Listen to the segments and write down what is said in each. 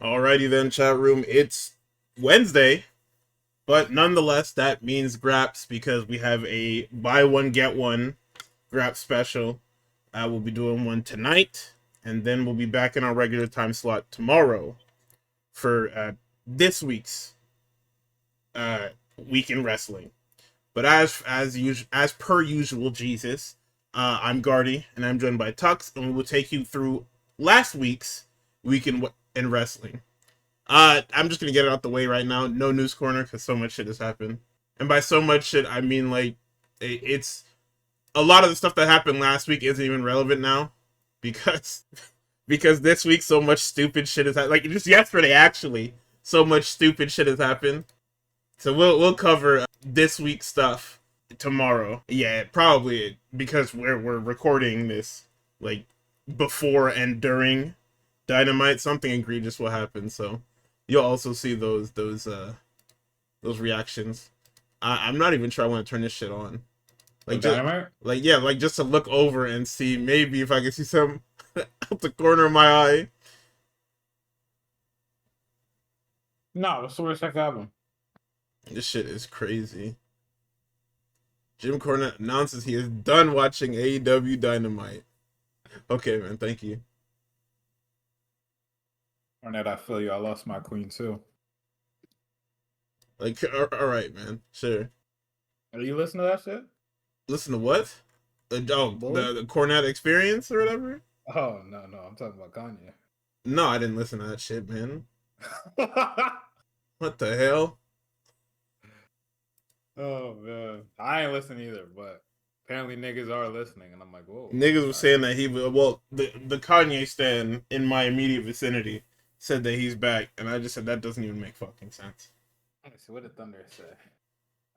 Alrighty then, chat room. It's Wednesday, but nonetheless, that means Graps because we have a buy one get one Graps Special. We'll be doing one tonight, and then we'll be back in our regular time slot tomorrow for this week's week in wrestling. But as per usual, Jesus, I'm Gardy, and I'm joined by Tux, and we will take you through last week's week in wrestling. I'm just gonna get it out the way right now. No news corner because so much shit has happened, and by so much shit, I mean like it's a lot of the stuff that happened last week isn't even relevant now because this week so much stupid shit has happened. Like just yesterday, actually, so much stupid shit has happened. So we'll cover this week's stuff tomorrow. Yeah, probably because we're recording this like before and during Dynamite. Something egregious will happen. So you'll also see those reactions. I'm not even sure I want to turn this shit on. Like just to look over and see maybe if I can see some out the corner of my eye. No, let's sort of check the album. This shit is crazy. Jim Cornette announces he is done watching AEW Dynamite. Okay, man, thank you. Cornette, I feel you. I lost my queen too. Like, all right, man, sure. Are you listening to that shit? Listen to what? The Cornette Experience or whatever? Oh, no, I'm talking about Kanye. No, I didn't listen to that shit, man. What the hell? Oh, man. I ain't listening either, but apparently niggas are listening, and I'm like, whoa. Niggas were saying that the Kanye stan in my immediate vicinity said that he's back, and I just said that doesn't even make fucking sense. Let's see, what did Thunder say?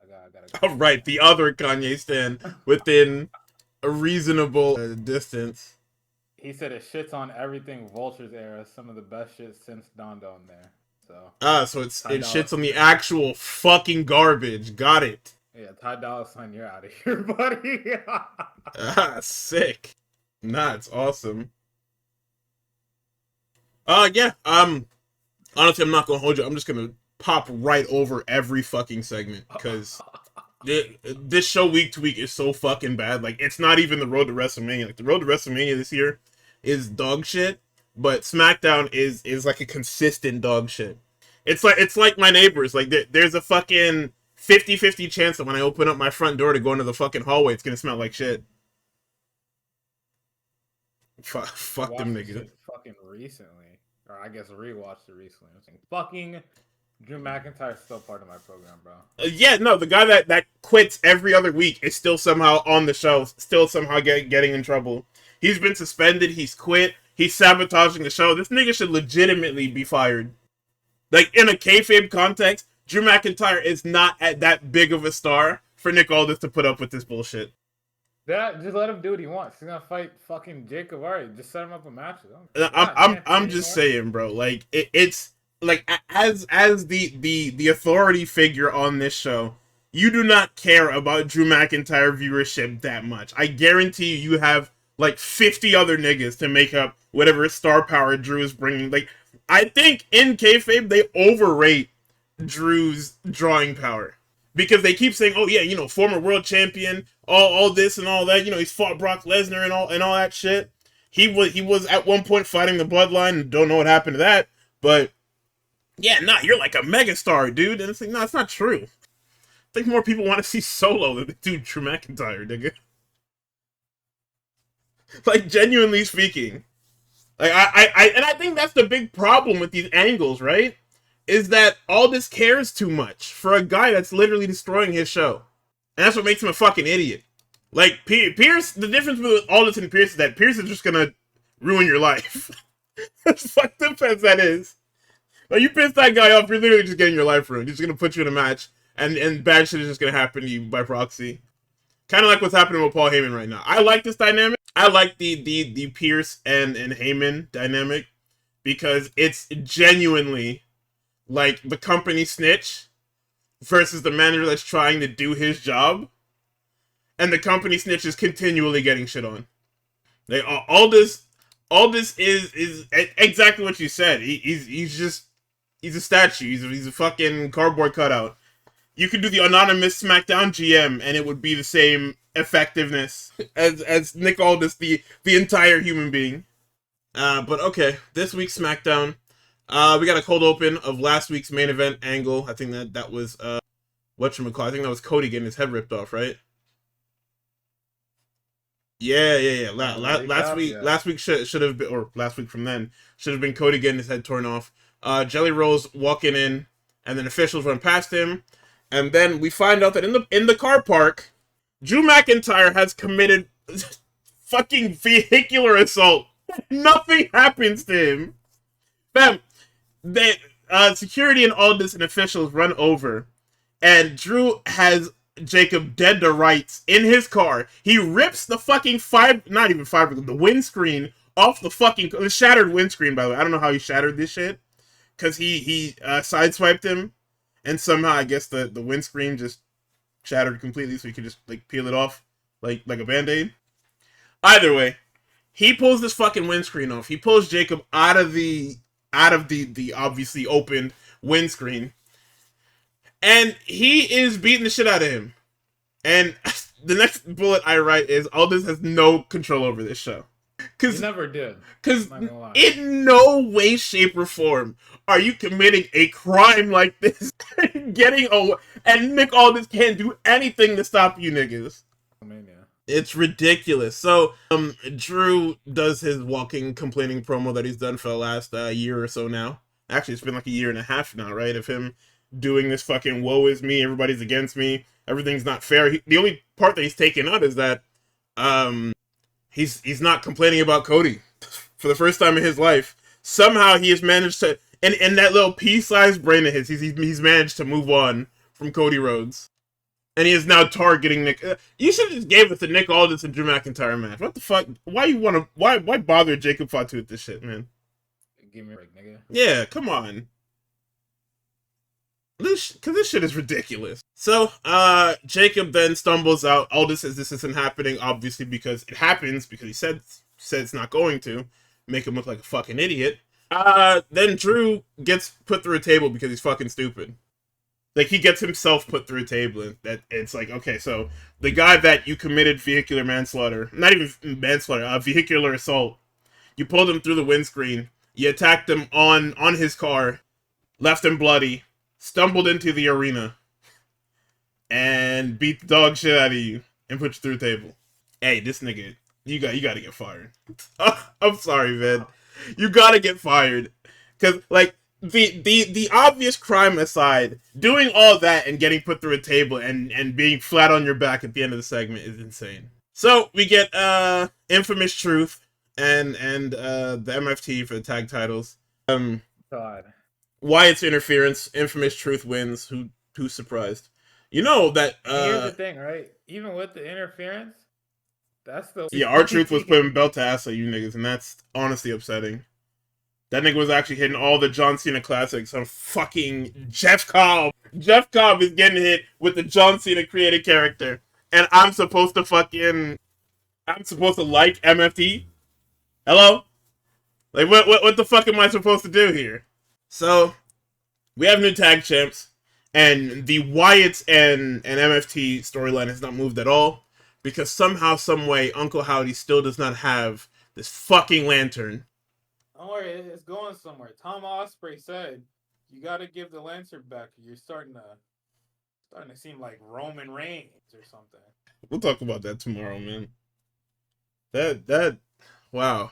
I gotta go. Right, the other Kanye stan within a reasonable distance. He said it shits on everything Vulture's era, some of the best shit since Don there. So so it shits on the actual fucking garbage. Got it. Yeah, Ty Dolla $ign, you're out of here, buddy. Sick. Nah, it's awesome. Yeah. Honestly, I'm not gonna hold you. I'm just gonna pop right over every fucking segment because this show week to week is so fucking bad. Like, it's not even the road to WrestleMania. Like, the road to WrestleMania this year is dog shit, but SmackDown is like a consistent dog shit. It's like my neighbors. Like, there's a fucking 50-50 chance that when I open up my front door to go into the fucking hallway, it's gonna smell like shit. Fuck them niggas. Fucking recently, or I guess rewatched it recently. I was saying, fucking Drew McIntyre is still part of my program, bro. Yeah, no, the guy that quits every other week is still somehow on the show, still somehow getting in trouble. He's been suspended, he's quit, he's sabotaging the show. This nigga should legitimately be fired. Like, in a kayfabe context, Drew McIntyre is not at that big of a star for Nick Aldis to put up with this bullshit. Just let him do what he wants. He's gonna fight fucking Jacob. Alright, just set him up a match. I'm just saying, bro. Like, it's like, as the authority figure on this show, you do not care about Drew McIntyre viewership that much. I guarantee you have like 50 other niggas to make up whatever star power Drew is bringing. Like, I think in kayfabe they overrate Drew's drawing power because they keep saying, "Oh yeah, you know, former world champion, all this and all that. You know, he's fought Brock Lesnar and all that shit. He was at one point fighting the Bloodline. Don't know what happened to that, but." Yeah, nah, you're like a megastar, dude. And it's like, no, it's not true. I think more people want to see Solo than they do Drew McIntyre, nigga. Like, genuinely speaking. Like, I think that's the big problem with these angles, right? Is that Aldis cares too much for a guy that's literally destroying his show. And that's what makes him a fucking idiot. Like, Pierce, the difference with Aldis and Pierce is that Pierce is just gonna ruin your life. As fucked up as that is. Like, you piss that guy off, you're literally just getting your life ruined. He's just gonna put you in a match, and bad shit is just gonna happen to you by proxy. Kind of like what's happening with Paul Heyman right now. I like this dynamic. I like the Pierce and Heyman dynamic because it's genuinely like the company snitch versus the manager that's trying to do his job, and the company snitch is continually getting shit on. Aldis Aldis is exactly what you said. He's a statue. He's a fucking cardboard cutout. You could do the anonymous SmackDown GM, and it would be the same effectiveness as Nick Aldis, the entire human being. But okay, this week's SmackDown, we got a cold open of last week's main event angle. I think that was whatchamacallit. I think that was Cody getting his head ripped off, right? Yeah. Last week should have been, or last week from then should have been Cody getting his head torn off. Jelly Rolls walking in, and then officials run past him, and then we find out that in the car park, Drew McIntyre has committed fucking vehicular assault. Nothing happens to him. Fam, they security and Aldis and officials run over, and Drew has Jacob dead to rights in his car. He rips the fucking the windscreen off the shattered windscreen, by the way. I don't know how he shattered this shit, because he sideswiped him, and somehow I guess the windscreen just shattered completely, so he could just like peel it off like a band-aid. Either way, he pulls this fucking windscreen off. He pulls Jacob out of the obviously opened windscreen, and he is beating the shit out of him. And the next bullet I write is Aldis has no control over this show. He never did. Because in no way, shape, or form are you committing a crime like this and Nick Aldis can't do anything to stop you niggas. It's ridiculous. So, Drew does his walking, complaining promo that he's done for the last year or so now. Actually, it's been like a year and a half now, right? Of him doing this fucking woe is me, everybody's against me, everything's not fair. The only part that he's taken out is that he's not complaining about Cody for the first time in his life. Somehow he has managed to, in that little pea-sized brain of his, he's managed to move on from Cody Rhodes. And he is now targeting Nick. You should have just gave us the Nick Aldis and Drew McIntyre match. What the fuck? Why bother Jacob Fatu with this shit, man? Give me a break, nigga. Yeah, come on. Because this shit is ridiculous. So, Jacob then stumbles out. Aldis says this isn't happening, obviously, because it happens, because he said it's not going to. Make him look like a fucking idiot. Then Drew gets put through a table because he's fucking stupid. Like, he gets himself put through a table, and that it's like, okay, so the guy that you committed vehicular manslaughter, not even manslaughter, vehicular assault, you pulled him through the windscreen, you attacked him on his car, left him bloody, stumbled into the arena, and beat the dog shit out of you, and put you through a table. Hey, this nigga, you gotta get fired. I'm sorry, man. You gotta get fired. Because, like, the obvious crime aside, doing all that and getting put through a table and being flat on your back at the end of the segment is insane. So we get Infamous Truth and the MFT for the tag titles. God. Wyatt's interference, Infamous Truth wins. Who's surprised? You know that here's the thing, right? Even with the interference, that's the R-Truth was putting belt to ass at you niggas, and that's honestly upsetting. That nigga was actually hitting all the John Cena classics on fucking Jeff Cobb. Jeff Cobb is getting hit with the John Cena created character. And I'm supposed to like MFT? Hello? Like, what the fuck am I supposed to do here? So, we have new tag champs. And the Wyatt and MFT storyline has not moved at all. Because somehow, someway, Uncle Howdy still does not have this fucking lantern. Don't worry, it's going somewhere. Tom Ospreay said, you gotta give the lantern back. You're starting to seem like Roman Reigns or something. We'll talk about that tomorrow, man. Wow.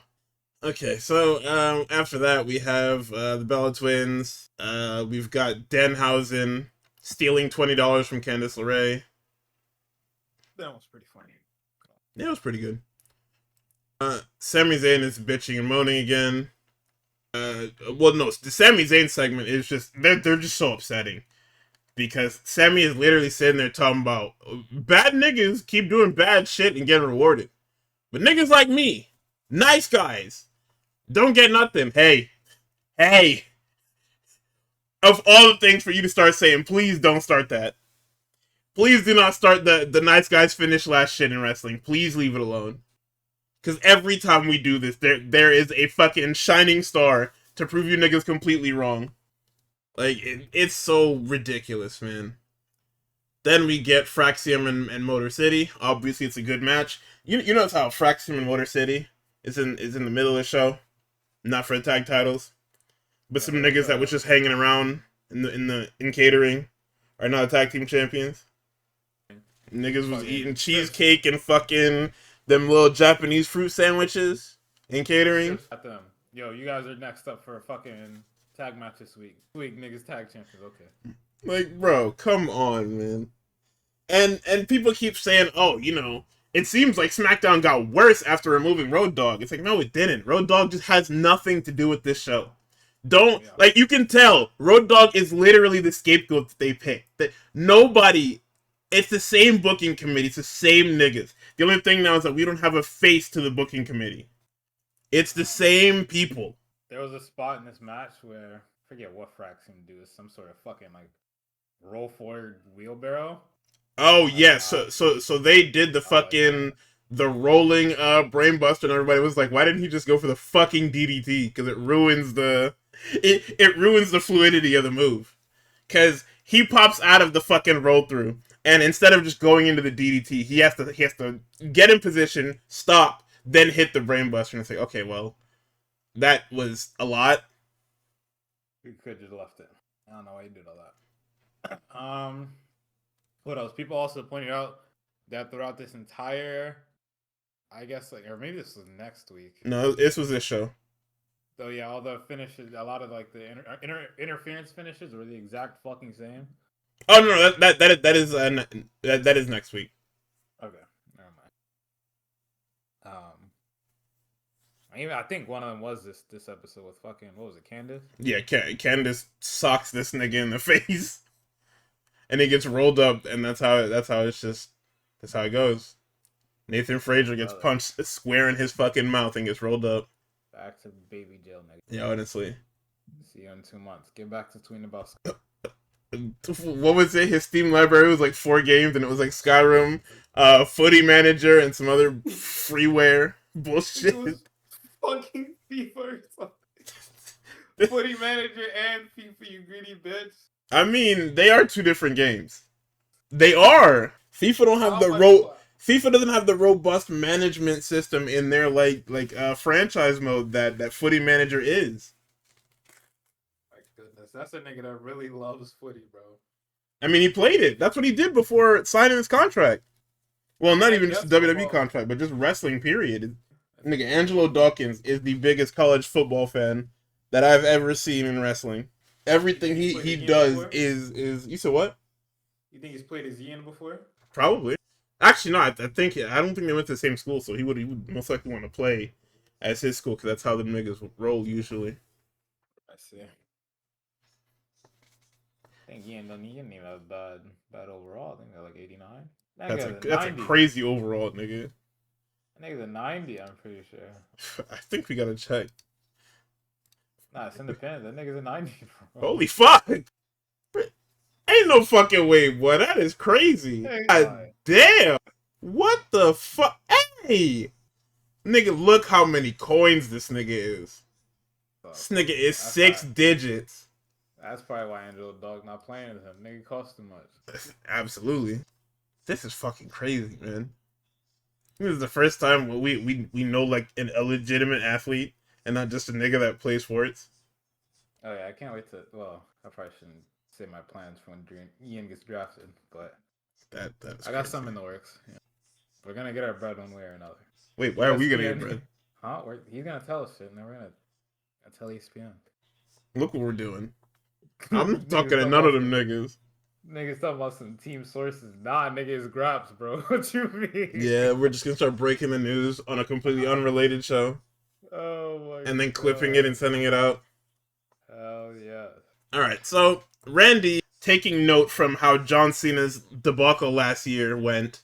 Okay, so after that we have the Bella Twins. We've got Danhausen stealing $20 from Candice LeRae. That was pretty funny. Yeah, it was pretty good. Sami Zayn is bitching and moaning again. Well, no, the Sami Zayn segment is just, they're just so upsetting. Because Sami is literally sitting there talking about, bad niggas keep doing bad shit and getting rewarded. But niggas like me, nice guys, don't get nothing. Hey. Of all the things for you to start saying, please don't start that. Please do not start the nice guys finish last shit in wrestling. Please leave it alone. Because every time we do this, there is a fucking shining star to prove you niggas completely wrong. Like, it's so ridiculous, man. Then we get Fraxium and Motor City. Obviously, it's a good match. You notice how Fraxium and Motor City is in the middle of the show, not for the tag titles, but some niggas that was just hanging around in catering are now tag team champions. Niggas was eating cheesecake and fucking them little Japanese fruit sandwiches in catering. At them. Yo, you guys are next up for a fucking tag match this week. Niggas tag champions. Okay. Like, bro, come on, man. And people keep saying, oh, you know, it seems like SmackDown got worse after removing Road Dogg. It's like, no, it didn't. Road Dogg just has nothing to do with this show. Like, you can tell, Road Dogg is literally the scapegoat that they picked. That nobody, it's the same booking committee, it's the same niggas. The only thing now is that we don't have a face to the booking committee. It's the same people. There was a spot in this match where, I forget what Fraxium do, some sort of fucking, like, roll forward wheelbarrow. Oh yes, so they did the fucking the rolling brainbuster, and everybody was like, why didn't he just go for the fucking DDT? Because it ruins it ruins the fluidity of the move. Because he pops out of the fucking roll through, and instead of just going into the DDT, he has to get in position, stop, then hit the brainbuster, and it's like, okay, well, that was a lot. You could just left it. I don't know why you did all that. What else? People also pointed out that throughout this entire, I guess, like, or maybe this was next week. No, this was this show. So yeah, all the finishes, a lot of like the interference finishes were the exact fucking same. Oh no, that is next week. Okay, never mind. I think one of them was this episode with fucking, what was it, Candace? Yeah, Candace socks this nigga in the face. And he gets rolled up, and that's how it goes. Nathan Frazier gets punched square in his fucking mouth and gets rolled up. Back to baby jail, nigga. Yeah, honestly. See you in 2 months. Get back to tweeting about. What was it? His Steam library was like 4 games, and it was like Skyrim, Footy Manager, and some other freeware bullshit. It was fucking FIFA or something. Footy Manager and FIFA, you greedy bitch. I mean, they are 2 different games. They are. FIFA don't have FIFA doesn't have the robust management system in their like franchise mode that Footy Manager is. My goodness, that's a nigga that really loves footy, bro. I mean, he played it. That's what he did before signing his contract. Well, not even just WWE contract, but just wrestling, period. Nigga, Angelo Dawkins is the biggest college football fan that I've ever seen in wrestling. Everything he does is you said what? You think he's played as Ian before? Probably. Actually, no. I don't think they went to the same school, so he would most likely want to play as his school because that's how the niggas roll usually. I see. I think Ian didn't even have bad overall. I think they're like 89. That's a crazy overall, nigga. I think it's a 90. I'm pretty sure. I think we gotta check. Nah, it's independent. That nigga's a 90, bro. Holy fuck! Ain't no fucking way, boy. That is crazy. God damn. What the fuck? Hey! Nigga, look how many coins this nigga is. This nigga is 6 digits. That's probably why Angelo Dawg not playing with him. Nigga cost too much. Absolutely. This is fucking crazy, man. This is the first time we know like a legitimate athlete and not just a nigga that plays sports. Oh yeah, I can't wait to. Well, I probably shouldn't say my plans for when Ian gets drafted, but that is I got some in the works. Yeah. We're gonna get our bread one way or another. Wait, why are we gonna get bread? Huh? He's gonna tell us shit, and then we're gonna tell ESPN. Look what we're doing. I'm talking to none of them niggas. Niggas talking about some team sources. Nah, nigga, it's Graps, bro. What you mean? Yeah, we're just gonna start breaking the news on a completely unrelated show. Oh my god. And then clipping it and sending it out. Hell yeah. Alright, so Randy, taking note from how John Cena's debacle last year went,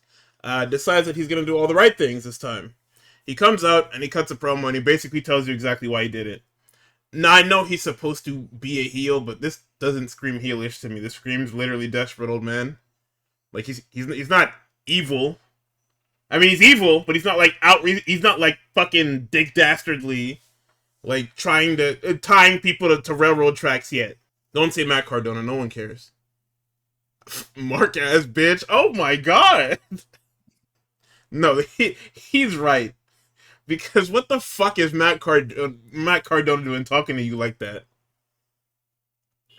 decides that he's gonna do all the right things this time. He comes out and he cuts a promo and he basically tells you exactly why he did it. Now, I know he's supposed to be a heel, but this doesn't scream heelish to me. This screams literally desperate old man. Like, he's not evil, I mean, he's evil, but he's not like he's not like fucking Dick Dastardly, like trying to tying people to railroad tracks yet. Don't say Matt Cardona. No one cares. Mark ass bitch. Oh my god. No, he's right. Because what the fuck is Matt Cardona doing talking to you like that?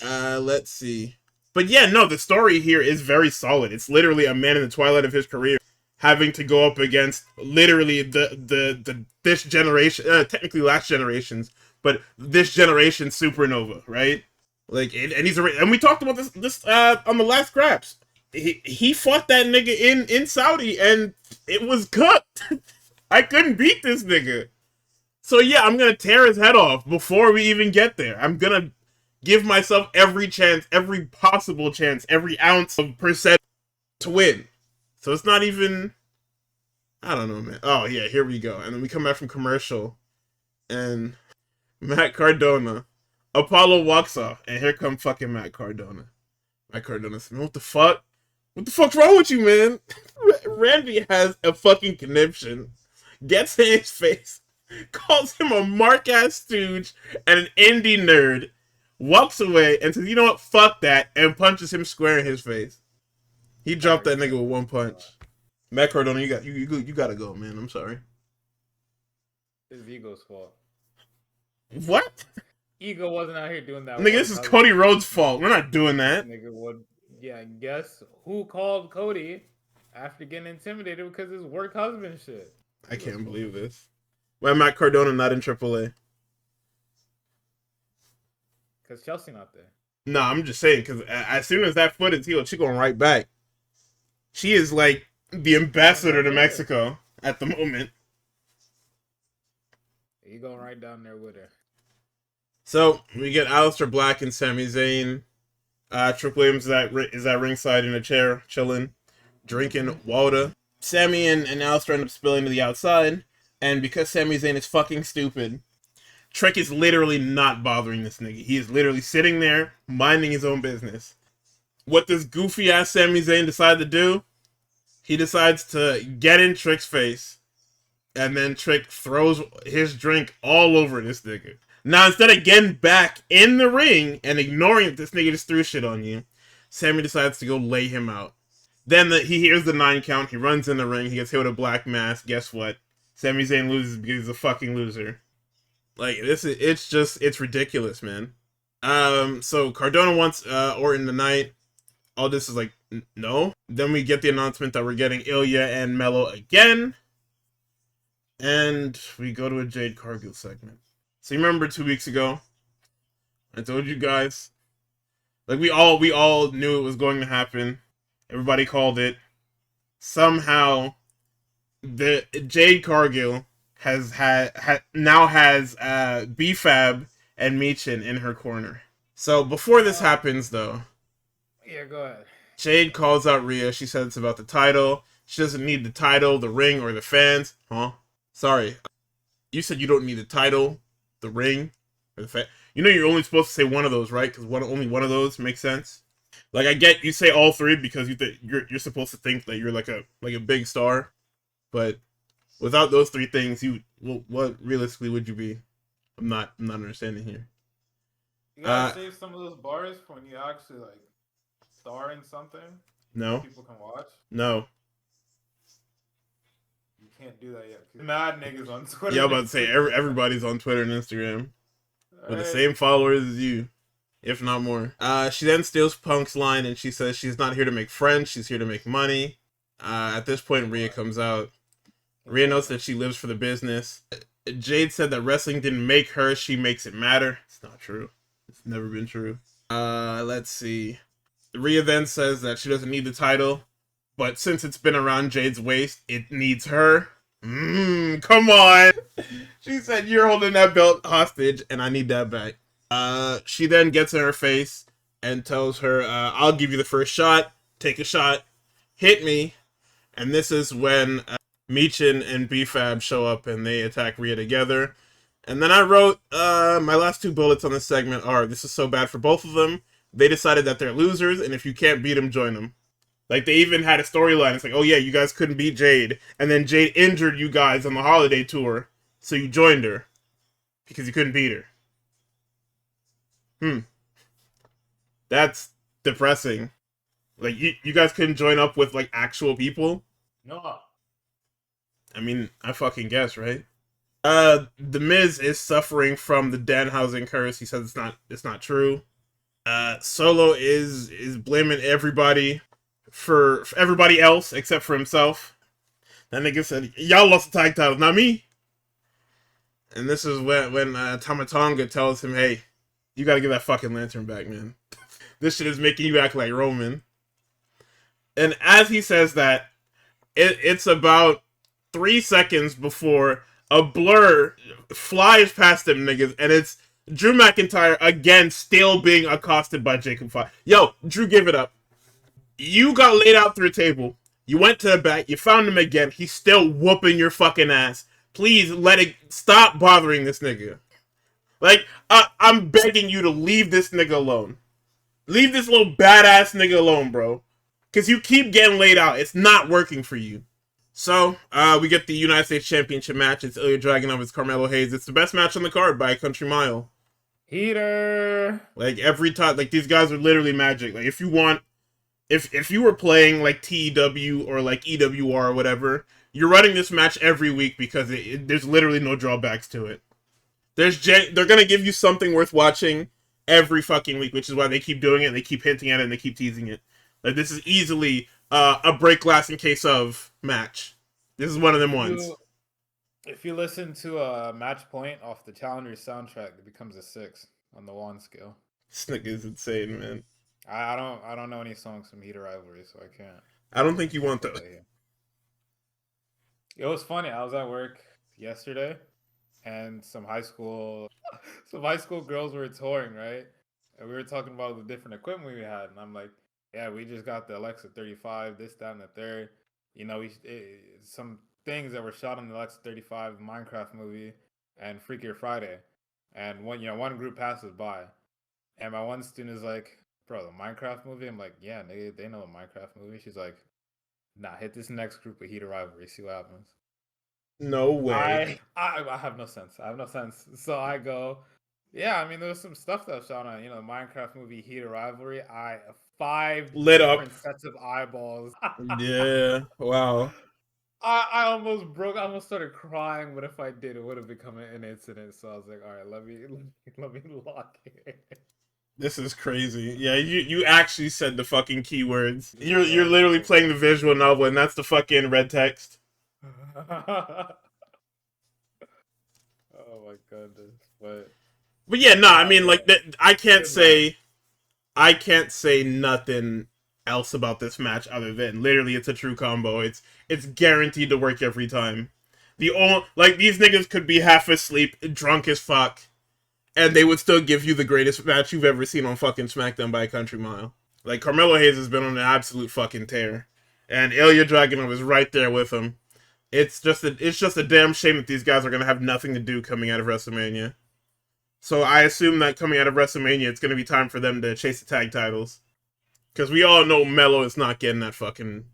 Let's see. But yeah, no, the story here is very solid. It's literally a man in the twilight of his career having to go up against literally the this generation, technically last generation's, but this generation's supernova, right? Like, and we talked about this on the last Graps. He fought that nigga in Saudi, and it was cooked. I couldn't beat this nigga. So yeah, I'm gonna tear his head off before we even get there. I'm gonna give myself every chance, every possible chance, every ounce of percent to win. So it's not even... I don't know, man. Oh, yeah, here we go. And then we come back from commercial. And Matt Cardona. Apollo walks off. And here come fucking Matt Cardona. Matt Cardona says, what the fuck? What the fuck's wrong with you, man? Randy has a fucking conniption. Gets in his face. Calls him a mark-ass stooge and an indie nerd. Walks away and says, you know what? Fuck that. And punches him square in his face. He dropped that nigga with one punch. Matt Cardona, you gotta go, man. I'm sorry. His ego's fault. What? Ego wasn't out here doing that. Nigga, this is Cody Rhodes' fault. We're not doing that. Nigga would. Yeah, guess who called Cody after getting intimidated because his work husband shit. I can't believe this. Why Matt Cardona not in AAA? Because Chelsea not there. No, I'm just saying, because as soon as that foot is healed, she going right back. She is like the ambassador to Mexico at the moment. You going right down there with her. So we get Aleister Black and Sami Zayn. Trick Williams is at ringside in a chair, chilling, drinking water. Sami and Aleister end up spilling to the outside, and because Sami Zayn is fucking stupid, Trick is literally not bothering this nigga. He is literally sitting there, minding his own business. What does goofy-ass Sami Zayn decide to do? He decides to get in Trick's face, and then Trick throws his drink all over this nigga. Now, instead of getting back in the ring and ignoring that this nigga just threw shit on you, Sami decides to go lay him out. Then he hears the 9 count, he runs in the ring, he gets hit with a black mask. Guess what? Sami Zayn loses because he's a fucking loser. Like, it's ridiculous, man. So Cardona wants Orton tonight. All this is like, no. Then we get the announcement that we're getting Ilya and Melo again. And we go to a Jade Cargill segment. So you remember 2 weeks ago, I told you guys, like we all knew it was going to happen. Everybody called it. Somehow, the Jade Cargill now has B-Fab and Michin in her corner. So before this happens, though, yeah, go ahead. Jade calls out Rhea. She says it's about the title. She doesn't need the title, the ring, or the fans. Huh? Sorry. You said you don't need the title, the ring, or the fan. You know you're only supposed to say one of those, right? Because only one of those makes sense. Like, I get you say all three because you're supposed to think that you're like a big star, but without those 3 things, what realistically would you be? I'm not understanding here. You gotta save some of those bars for when you actually like star in something. No. People can watch. No. You can't do that yet. Mad niggas on Twitter. Yeah, I'm about to say everybody's on Twitter and Instagram with the same followers as you, if not more. She then steals Punk's line and she says she's not here to make friends, she's here to make money. At this point, Rhea comes out. Rhea notes that she lives for the business. Jade said that wrestling didn't make her, she makes it matter. It's not true. It's never been true. Let's see. Rhea then says that she doesn't need the title, but since it's been around Jade's waist, it needs her. Come on. She said, you're holding that belt hostage, and I need that back. She then gets in her face and tells her, I'll give you the first shot. Take a shot. Hit me. And this is when Michin and B-Fab show up and they attack Rhea together. And then I wrote, my last 2 bullets on this segment are, this is so bad for both of them. They decided that they're losers, and if you can't beat them, join them. Like, they even had a storyline. It's like, oh yeah, you guys couldn't beat Jade, and then Jade injured you guys on the holiday tour, so you joined her because you couldn't beat her. Hmm, that's depressing. Like, you guys couldn't join up with like actual people. No. I mean, I fucking guess, right? The Miz is suffering from the Danhausen curse. He says it's not true. Solo is blaming everybody for everybody else except for himself. That nigga said, "Y'all lost the tag titles, not me." And this is when Tamatonga tells him, "Hey, you gotta give that fucking lantern back, man. This shit is making you act like Roman." And as he says that, it's about 3 seconds before a blur flies past them niggas, and it's Drew McIntyre again, still being accosted by Jacob Fire. Yo, Drew, give it up. You got laid out through a table. You went to the back. You found him again. He's still whooping your fucking ass. Please let it stop bothering this nigga. Like, I'm begging you to leave this nigga alone. Leave this little badass nigga alone, bro. Because you keep getting laid out. It's not working for you. So, we get the United States Championship match. It's Ilya Dragunov vs. Carmelo Hayes. It's the best match on the card by a country mile. Heater. Like, every time, like, these guys are literally magic. Like, if you want, if you were playing, like, TEW or, like, EWR or whatever, you're running this match every week because there's literally no drawbacks to it. They're gonna give you something worth watching every fucking week, which is why they keep doing it, and they keep hinting at it, and they keep teasing it. Like, this is easily a break glass in case of match. This is one of them ones. If you listen to a match point off the Challenger soundtrack, it becomes a 6 on the Juan scale. This nigga is insane, man. I don't know any songs from Heater Rivalry, so I can't. I don't think you want that. It was funny. I was at work yesterday, and some high school girls were touring, right? And we were talking about the different equipment we had, and I'm like, yeah, we just got the Alexa 35, this, that, and the third. You know, some things that were shot in the Alexa 35, the Minecraft movie, and Freakier Friday. And one group passes by, and my one student is like, "Bro, the Minecraft movie?" I'm like, "Yeah, nigga, they know the Minecraft movie." She's like, "Nah, hit this next group with Heater Rivalry, see what happens." No way. I have no sense. I have no sense. So I go, yeah, I mean, there was some stuff that was shot on, the Minecraft movie Heater Rivalry. 5 Lit different up. sets of eyeballs. Yeah. Wow. I almost broke. I almost started crying. But if I did, it would have become an incident. So I was like, all right, let me lock it. This is crazy. Yeah, you actually said the fucking keywords. You're literally playing the visual novel, and that's the fucking red text. Oh my goodness. But yeah, no, I mean, like, I can't say nothing else about this match other than literally it's a true combo. It's guaranteed to work every time. These niggas could be half asleep, drunk as fuck, and they would still give you the greatest match you've ever seen on fucking SmackDown by a country mile. Like, Carmelo Hayes has been on an absolute fucking tear, and Ilya Dragunov is right there with him. It's just a damn shame that these guys are gonna have nothing to do coming out of WrestleMania. So I assume that coming out of WrestleMania, it's gonna be time for them to chase the tag titles, because we all know Melo is not getting that fucking.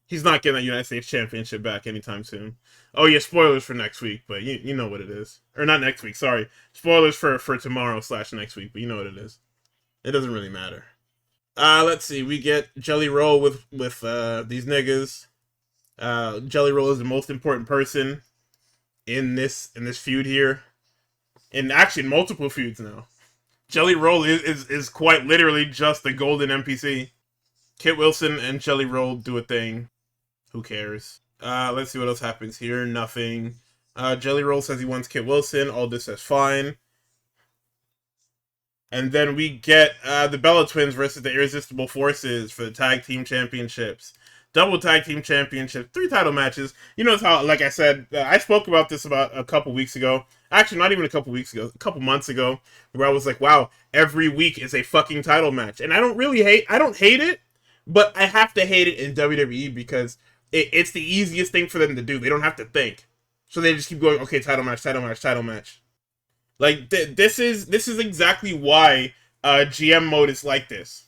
He's not getting that United States Championship back anytime soon. Oh yeah, spoilers for next week, but you know what it is. Or not next week, sorry. Spoilers for tomorrow / next week, but you know what it is. It doesn't really matter. Let's see. We get Jelly Roll with these niggas. Jelly Roll is the most important person in this feud here. And actually multiple feuds now. Jelly Roll is quite literally just the golden NPC. Kit Wilson and Jelly Roll do a thing. Who cares? Let's see what else happens here. Nothing. Jelly Roll says he wants Kit Wilson. All this says fine. And then we get the Bella Twins versus the Irresistible Forces for the Tag Team Championships. Double Tag Team Championship. 3 title matches. You notice how, like I said, I spoke about this about a couple weeks ago. Actually, not even a couple weeks ago. A couple months ago. Where I was like, wow, every week is a fucking title match. And I don't hate it. But I have to hate it in WWE because it's the easiest thing for them to do. They don't have to think. So they just keep going, okay, title match, title match, title match. Like, this is exactly why GM mode is like this.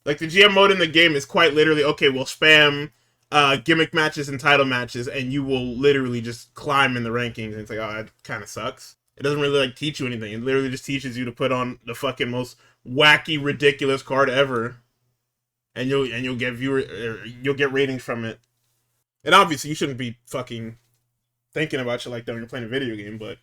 Like, the GM mode in the game is quite literally, okay, we'll spam gimmick matches and title matches, and you will literally just climb in the rankings. And it's like, oh, that kind of sucks. It doesn't really, like, teach you anything. It literally just teaches you to put on the fucking most wacky, ridiculous card ever. And you'll get you'll get ratings from it. And obviously, you shouldn't be fucking thinking about shit like that when you're playing a video game, but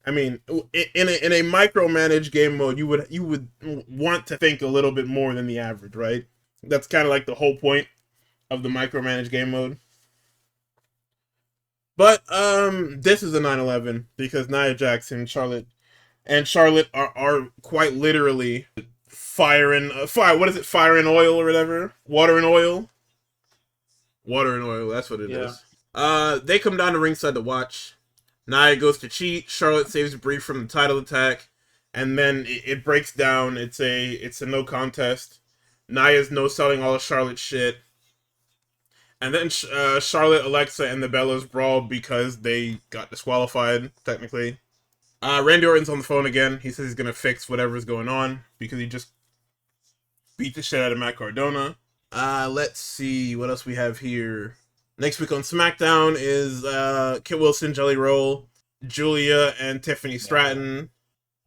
I mean, in a micromanaged game mode, you would want to think a little bit more than the average, right? That's kind of like the whole point of the micromanaged game mode. But this is a 9/11 because Nia Jax and Charlotte are quite literally firing fire. What is it? Fire and oil or whatever? Water and oil. Water and oil. That's what it is. They come down to ringside to watch. Nia goes to cheat. Charlotte saves Brie from the title attack, and then it breaks down. It's a no contest. Nia's no selling all of Charlotte's shit, and then Charlotte, Alexa, and the Bellas brawl because they got disqualified technically. Randy Orton's on the phone again. He says he's gonna fix whatever's going on because he just beat the shit out of Matt Cardona. Let's see what else we have here. Next week on SmackDown is Kit Wilson, Jelly Roll, Julia, and Tiffany Stratton.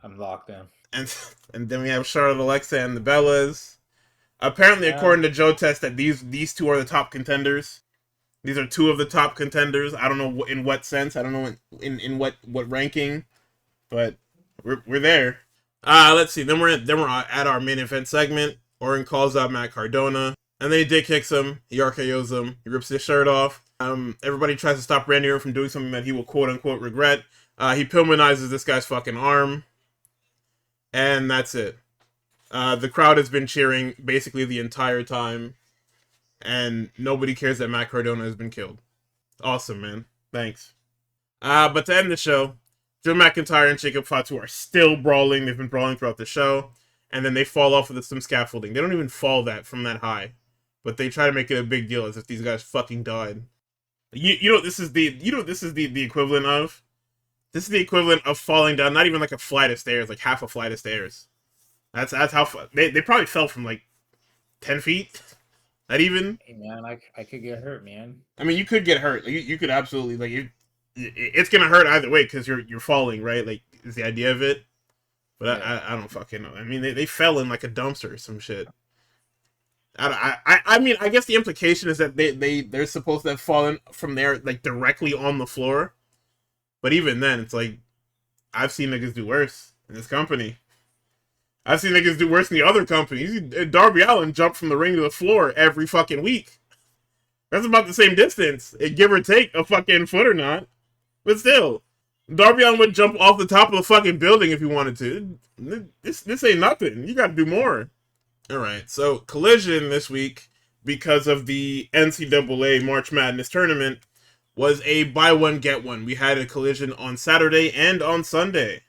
I'm locked in. And then we have Charlotte, Alexa, and the Bellas. Apparently, according to Joe Test, that these two are the top contenders. These are two of the top contenders. I don't know in what sense. I don't know in what ranking, but we're there. Let's see. Then we're at our main event segment. Orton calls out Matt Cardona. And then he dick kicks him, he RKO's him, he rips his shirt off. Everybody tries to stop Randy Orton from doing something that he will quote-unquote regret. He Pillmanizes this guy's fucking arm. And that's it. The crowd has been cheering basically the entire time. And nobody cares that Matt Cardona has been killed. Awesome, man. Thanks. But to end the show, Drew McIntyre and Jacob Fatu are still brawling. They've been brawling throughout the show. And then they fall off with some scaffolding. They don't even fall from that high. But they try to make it a big deal as if these guys fucking died. You know what this is the equivalent of? This is the equivalent of falling down, not even like a flight of stairs, like half a flight of stairs. That's how they probably fell from like 10 feet. Not even. Hey man, I could get hurt, man. I mean, you could get hurt. Like, you could absolutely it's gonna hurt either way because you're falling, right? Like, is the idea of it. But yeah. I don't fucking know. I mean, they fell in like a dumpster or some shit. I mean, I guess the implication is that they're supposed to have fallen from there, like, directly on the floor. But even then, it's like, I've seen niggas do worse in this company. I've seen niggas do worse in the other companies. Darby Allin jumped from the ring to the floor every fucking week. That's about the same distance, give or take a fucking foot or not. But still, Darby Allin would jump off the top of the fucking building if he wanted to. This ain't nothing. You gotta do more. Alright, so Collision this week, because of the NCAA March Madness tournament, was a buy one, get one. We had a Collision on Saturday and on Sunday.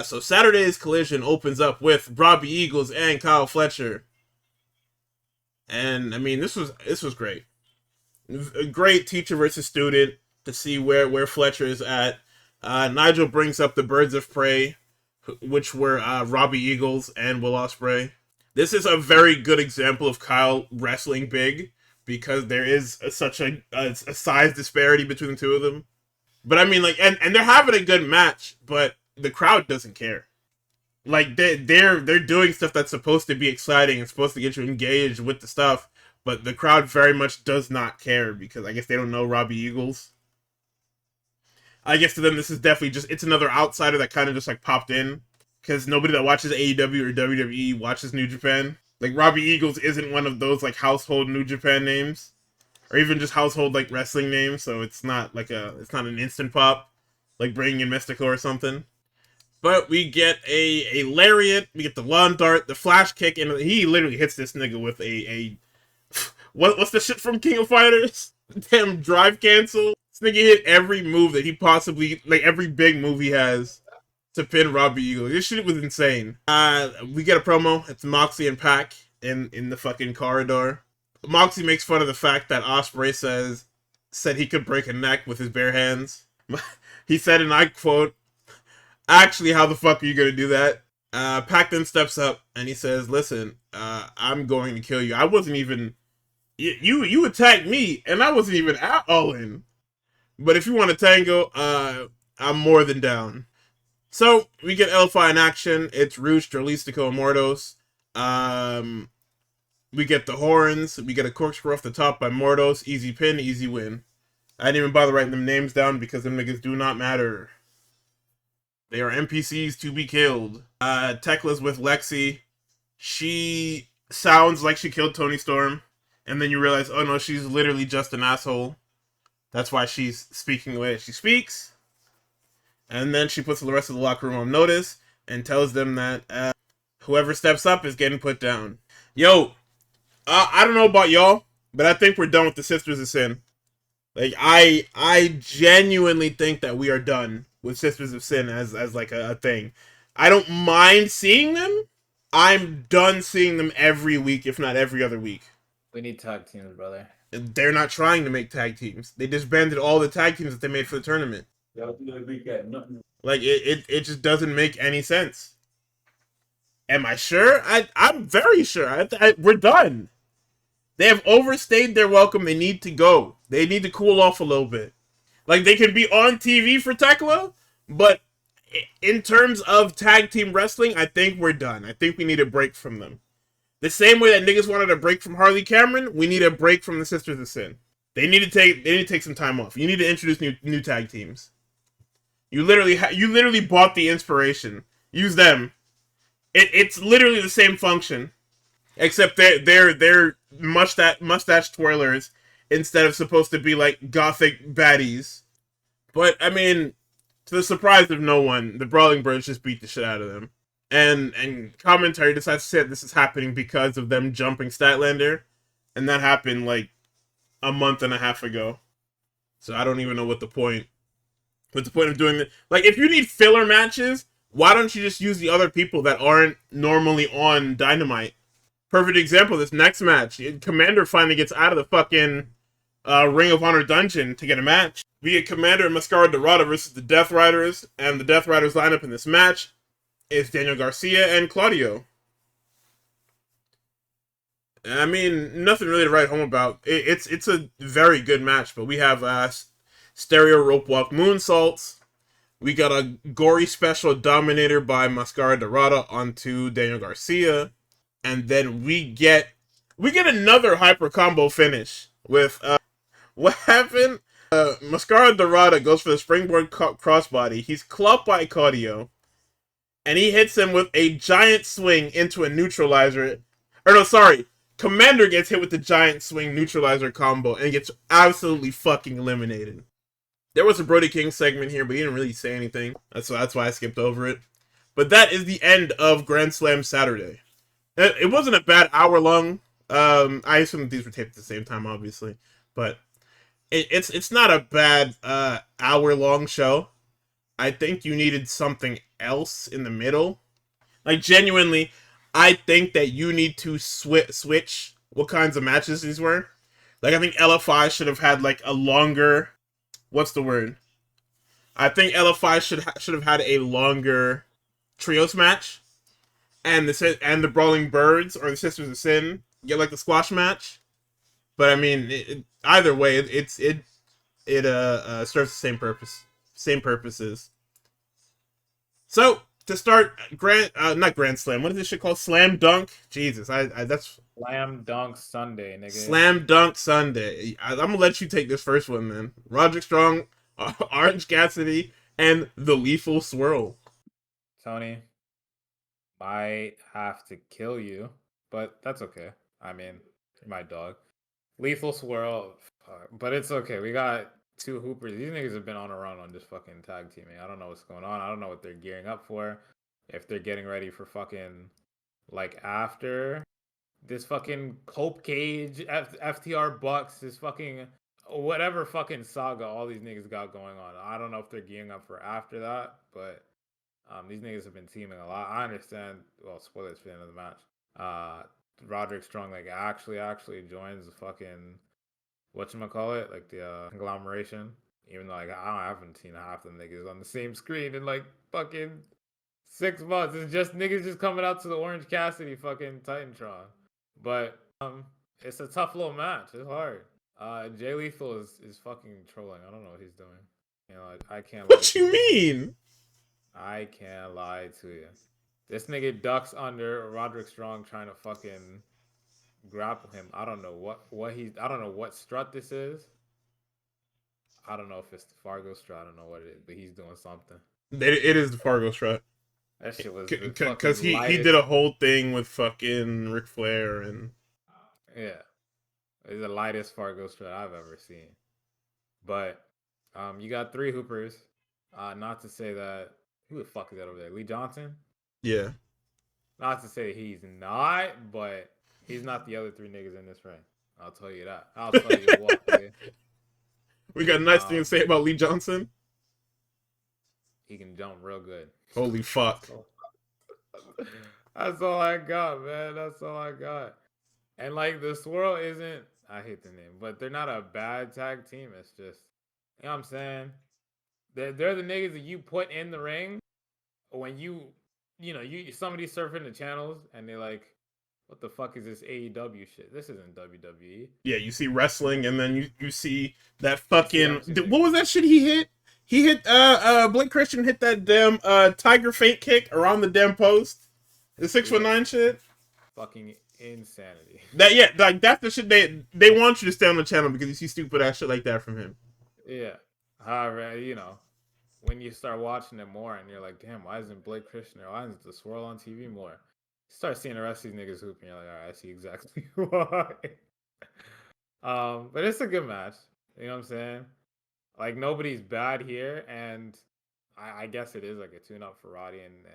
So Saturday's Collision opens up with Robbie Eagles and Kyle Fletcher. And, I mean, this was great. A great teacher versus student to see where Fletcher is at. Nigel brings up the Birds of Prey, which were Robbie Eagles and Will Ospreay. This is a very good example of Kyle wrestling big, because there is such a size disparity between the two of them. But I mean, like, and they're having a good match, but the crowd doesn't care. Like, they're doing stuff that's supposed to be exciting and supposed to get you engaged with the stuff, but the crowd very much does not care, because I guess they don't know Robbie Eagles. I guess to them, this is definitely it's another outsider that kind of just, like, popped in. Because nobody that watches AEW or WWE watches New Japan. Like, Robbie Eagles isn't one of those, like, household New Japan names. Or even just household, like, wrestling names. So it's not, like, it's not an instant pop. Like, bringing in Mystico or something. But we get a lariat, we get the lawn dart, the flash kick, and he literally hits this nigga with a what's the shit from King of Fighters? Damn drive cancel. This nigga hit every move that he possibly, like, every big move he has to pin Robbie Eagles. This shit was insane. We get a promo. It's Moxley and Pac in the fucking corridor. Moxley makes fun of the fact that Ospreay said he could break a neck with his bare hands. He said, and I quote, "Actually, how the fuck are you gonna do that?" Pac-Man steps up and he says, "Listen, I'm going to kill you. I wasn't even you attacked me, and I wasn't even at all in. But if you want to tango, I'm more than down." So we get Elfi in action. It's Roosh, Drolistico, and Mordos. We get the horns. We get a corkscrew off the top by Mordos. Easy pin, easy win. I didn't even bother writing them names down because them niggas do not matter. They are NPCs to be killed. Tekla's with Lexi. She sounds like she killed Tony Storm. And then you realize, oh no, she's literally just an asshole. That's why she's speaking the way that she speaks. And then she puts the rest of the locker room on notice and tells them that whoever steps up is getting put down. Yo, I don't know about y'all, but I think we're done with the Sisters of Sin. Like, I genuinely think that we are done with Sisters of Sin as like a thing. I don't mind seeing them. I'm done seeing them every week, if not every other week. We need tag teams, brother. They're not trying to make tag teams. They disbanded all the tag teams that they made for the tournament. Like, it just doesn't make any sense. Am I sure? I'm very sure. We're done. They have overstayed their welcome. They need to go. They need to cool off a little bit. Like, they can be on TV for Tekla, but in terms of tag team wrestling, I think we're done. I think we need a break from them. The same way that niggas wanted a break from Harley Cameron, we need a break from the Sisters of Sin. They need to take some time off. You need to introduce new tag teams. You literally bought the inspiration. Use them. It's literally the same function, except they're mustache twirlers instead of supposed to be like gothic baddies. But I mean, to the surprise of no one, the Brawling Birds just beat the shit out of them. And commentary decides to say that this is happening because of them jumping Statlander, and that happened like a month and a half ago. So I don't even know what the point. What's the point of doing that? Like, if you need filler matches, why don't you just use the other people that aren't normally on Dynamite? Perfect example, this next match. Commander finally gets out of the fucking Ring of Honor dungeon to get a match. We get Commander and Mascara Dorada versus the Death Riders, and the Death Riders lineup in this match is Daniel Garcia and Claudio. I mean, nothing really to write home about. It's a very good match, but we have stereo rope walk moonsaults. We got a gory special dominator by Mascara Dorada onto Daniel Garcia. And then we get another hyper combo finish with what happened? Mascara Dorada goes for the springboard crossbody. He's clubbed by Claudio, and he hits him with a giant swing into a neutralizer. Or no, sorry. Commander gets hit with the giant swing neutralizer combo and gets absolutely fucking eliminated. There was a Brody King segment here, but he didn't really say anything. That's why I skipped over it. But that is the end of Grand Slam Saturday. It wasn't a bad hour long. I assume that these were taped at the same time, obviously, but it's not a bad hour long show. I think you needed something else in the middle. Like, genuinely, I think that you need to switch what kinds of matches these were. Like, I think LFI should have had like a longer. What's the word? I think LFI should have had a longer trios match. And the Brawling Birds or the Sisters of Sin get like the squash match, but I mean, either way, it serves the same purposes. So to start, not Grand Slam. What is this shit called? Slam Dunk. Jesus, that's Slam Dunk Sunday, nigga. Slam Dunk Sunday. I'm gonna let you take this first one, man. Roderick Strong, Orange Cassidy, and the Lethal Swirl. Tony, might have to kill you, but that's okay. I mean, you're my dog. Lethal Swirl, but it's okay. We got two hoopers. These niggas have been on a run on just fucking tag teaming. I don't know what's going on. I don't know what they're gearing up for. If they're getting ready for fucking, like, after this fucking Cope Cage, FTR Bucks, this fucking whatever fucking saga all these niggas got going on. I don't know if they're gearing up for after that, but these niggas have been teaming a lot. I understand. Well, spoilers for the end of the match. Roderick Strong like actually joins the fucking whatchamacallit, like the conglomeration. Even though like I haven't seen half the niggas on the same screen in like fucking 6 months. It's just niggas just coming out to the Orange Cassidy fucking Titantron. But it's a tough little match. It's hard. Jay Lethal is fucking trolling. I don't know what he's doing. You know, I can't lie What to you you. mean? I can't lie to you. This nigga ducks under Roderick Strong trying to fucking grapple him. I don't know I don't know what strut this is. I don't know if it's the Fargo strut. I don't know what it is, but he's doing something. It is the Fargo strut. That shit was the Because fucking he lightest. did a whole thing with fucking Ric Flair and Yeah, it's the lightest Fargo strut I've ever seen. But you got 3 hoopers. Not to say that who the fuck is that over there? Lee Johnson. yeah. Not to say he's not, but he's not the other 3 niggas in this ring. I'll tell you that. I'll tell you what. Nigga. We got a nice thing to say about Lee Johnson. He can jump real good. Holy fuck. That's all I got, man. That's all I got. And like the swirl isn't, I hate the name, but they're not a bad tag team. It's just, you know what I'm saying? They're the niggas that you put in the ring when you know, somebody surfing the channels and they're like, what the fuck is this AEW shit? This isn't WWE. Yeah, you see wrestling and then you see that fucking See what was that shit he hit? He hit Blake Christian hit that damn tiger feint kick around the damn post. The 619 shit. Fucking insanity. That yeah, like that's the shit they want you to stay on the channel because you see stupid ass shit like that from him. Yeah. However, you know, when you start watching it more and you're like, damn, why isn't Blake Christian or why isn't the swirl on TV more? You start seeing the rest of these niggas hoop and you're like, all right, I see exactly why. But it's a good match. You know what I'm saying? Like nobody's bad here, and I guess it is like a tune-up for Roddy and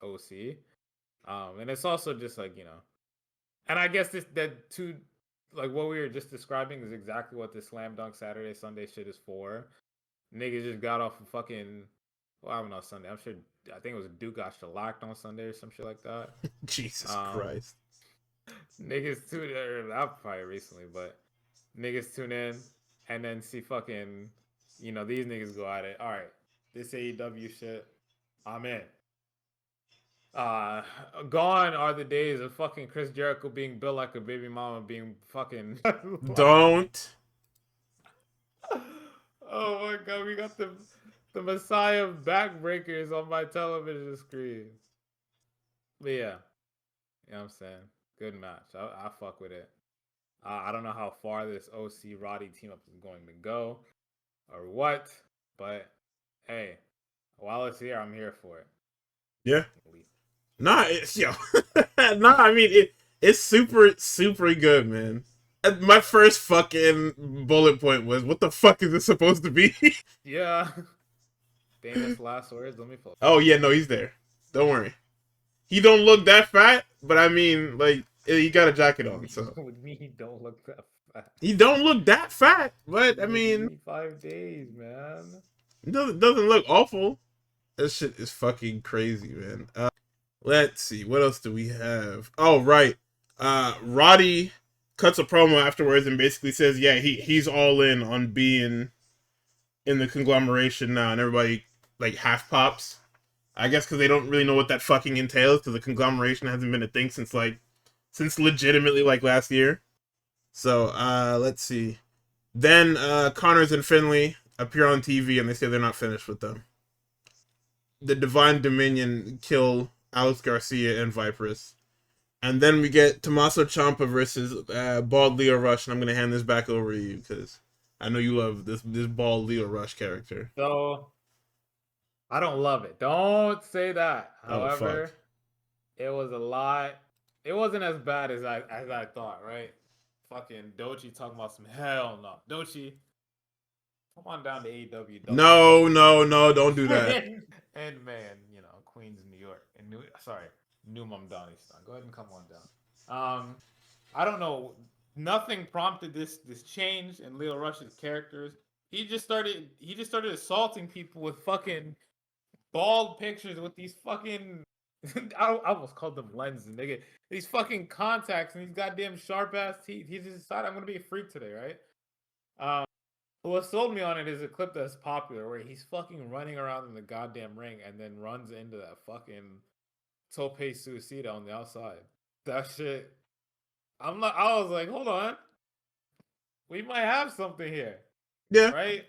OC. And it's also just like, you know, and I guess that two, like what we were just describing is exactly what the Slam Dunk Saturday Sunday shit is for. Niggas just got off of fucking, well, I don't know, Sunday. I think it was Duke got shellacked on Sunday or some shit like that. Jesus Christ. Niggas tune in, that probably recently, but niggas tune in and then see fucking, you know, these niggas go at it. All right, this AEW shit, I'm in. Gone are the days of fucking Chris Jericho being built like a baby mama, being fucking. Don't. Oh my god, we got the Messiah backbreakers on my television screen. But yeah, you know what I'm saying? Good match. I fuck with it. I don't know how far this OC Roddy team up is going to go or what, but hey, while it's here, I'm here for it. Yeah. Nah, it's yo. Nah, I mean it's super good, man. My first fucking bullet point was, what the fuck is this supposed to be? Yeah. Famous last words. Let me pull. Oh yeah, no, he's there. Don't worry. He don't look that fat, but I mean, like, he got a jacket on, so. With me, he don't look that fat. He don't look that fat, but I mean, 5 days, man. It doesn't look awful. That shit is fucking crazy, man. Let's see, what else do we have? Oh right, Roddy cuts a promo afterwards and basically says, yeah, he's all in on being in the conglomeration now, and everybody like half pops. I guess because they don't really know what that fucking entails, because the conglomeration hasn't been a thing since legitimately like last year. So let's see. Then Connors and Finlay appear on TV and they say they're not finished with them. The Divine Dominion kill Alex Garcia and Viperous. And then we get Tommaso Ciampa versus Bald Leo Rush, and I'm gonna hand this back over to you because I know you love this Bald Leo Rush character. So I don't love it. Don't say that. However, fuck. It was a lot. It wasn't as bad as I thought, right? Fucking Dochi talking about some hell no. Dochi, come on down to AEW. No, don't do that. And man, you know, Queens, New York, and New Mamdani. Go ahead and come on down. I don't know. Nothing prompted this change in Leo Rush's characters. He just started assaulting people with fucking bald pictures with these fucking I almost called them lenses, nigga. These fucking contacts and these goddamn sharp ass teeth. He just decided I'm gonna be a freak today, right? What sold me on it is a clip that's popular where he's fucking running around in the goddamn ring and then runs into that fucking tope suicida on the outside. That shit. I was like, hold on, we might have something here, Yeah. right?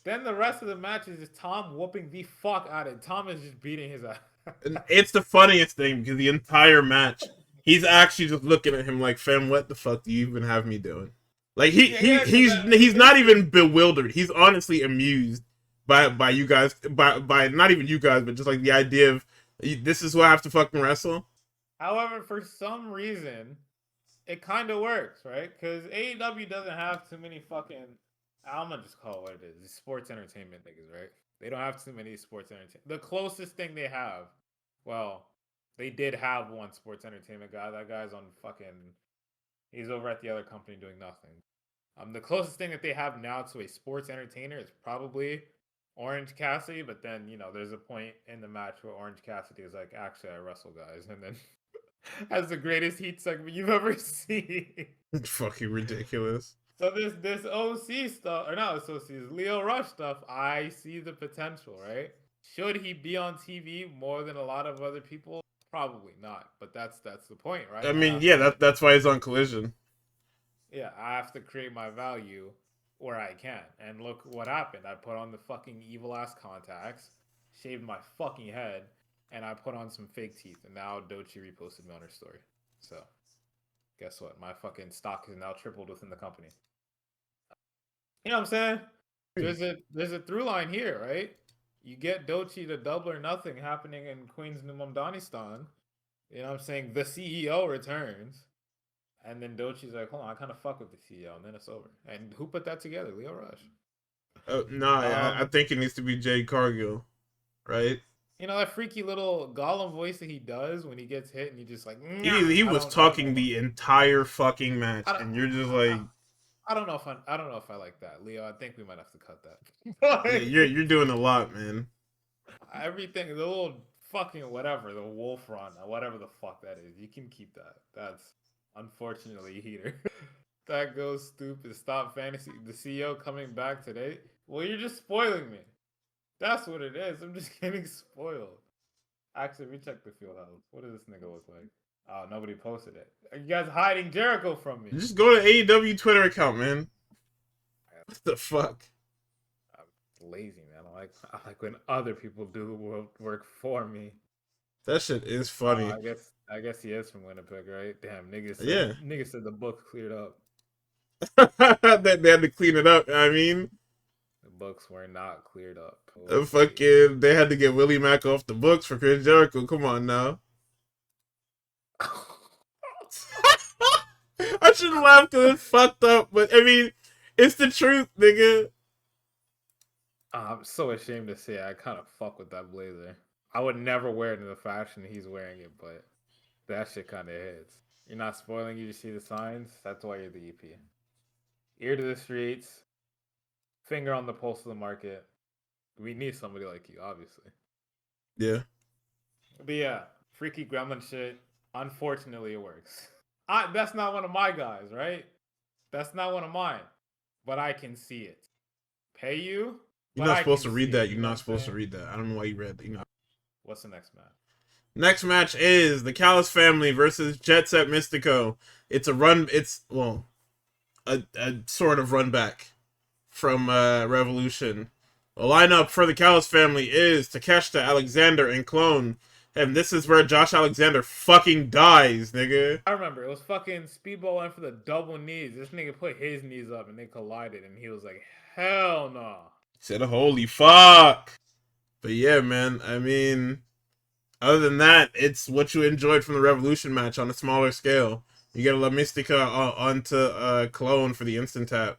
Then the rest of the match is just Tom whooping the fuck out of it. Tom is just beating his ass. And it's the funniest thing because the entire match, he's actually just looking at him like, fam, what the fuck do you even have me doing? Like he's not even bewildered. He's honestly amused by you guys, by not even you guys, but just like the idea of this is who I have to fucking wrestle. However, for some reason, it kind of works, right? Because AEW doesn't have too many fucking. I'm gonna just call it what it is. It's sports entertainment niggas, right? They don't have too many sports entertainment. The closest thing they have, well, they did have one sports entertainment guy. That guy's on fucking. He's over at the other company doing nothing. The closest thing that they have now to a sports entertainer is probably Orange Cassidy, but then there's a point in the match where Orange Cassidy is like, "Actually, I wrestle guys," and then has the greatest heat segment you've ever seen. Fucking ridiculous. So this OC stuff, or not this OC, this Leo Rush stuff, I see the potential, right? Should he be on TV more than a lot of other people? Probably not, but that's the point, right? I mean, yeah, that's why he's on Collision. Yeah, I have to create my value where I can. And look what happened. I put on the fucking evil ass contacts, shaved my fucking head, and I put on some fake teeth. And now Dochi reposted me on her story. So, guess what? My fucking stock is now tripled within the company. You know what I'm saying? There's a through line here, right? You get Dochi to Double or Nothing happening in Queens New Mumdanistan. You know what I'm saying? The CEO returns. And then Dochi's like, hold on, I kind of fuck with the CEO, and then it's over. And who put that together? Leo Rush. I think it needs to be Jade Cargill, right? You know that freaky little Gollum voice that he does when he gets hit, and he just like He was talking the entire fucking match, and you're just like, I don't know if I like that, Leo. I think we might have to cut that. Yeah, you're doing a lot, man. Everything, the little fucking whatever, the wolf run, whatever the fuck that is, you can keep that. That's unfortunately heater. That goes stupid. Stop fantasy. The CEO coming back today. Well, you're just spoiling me. That's what it is. I'm just getting spoiled. Actually, we check the field house. What does this nigga look like? Oh, nobody posted it. Are you guys hiding Jericho from me? Just go to AEW Twitter account, man. What the fuck? I'm lazy, man. I like when other people do the work for me. That shit is funny. I guess he is from Winnipeg, right? Damn, nigga said the book cleared up. That they had to clean it up. I mean, the books were not cleared up. Fucking, they had to get Willie Mack off the books for Chris Jericho. Come on now. I shouldn't laugh because it's fucked up, but I mean, it's the truth, nigga. I'm so ashamed to say I kind of fuck with that blazer. I would never wear it in the fashion he's wearing it, but that shit kind of hits. You're not spoiling, you just see the signs. That's why you're the EP. Ear to the streets, finger on the pulse of the market. We need somebody like you, obviously. Yeah. But yeah, freaky gremlin shit. Unfortunately, it works. That's not one of my guys, right? That's not one of mine. But I can see it. Pay you? You're not supposed to read that. You're not supposed to read that. I don't know why you read that. What's the next match? Next match is the Callis family versus Jet Set Mystico. It's a sort of run back from Revolution. The lineup for the Callis family is Takeshita, Alexander, and Clone. And this is where Josh Alexander fucking dies, nigga. I remember, it was fucking Speedball went for the double knees. This nigga put his knees up and they collided, and he was like, hell no. Nah. He said, holy fuck. But yeah, man, I mean, other than that, it's what you enjoyed from the Revolution match on a smaller scale. You get a La Mystica onto Clone for the instant tap.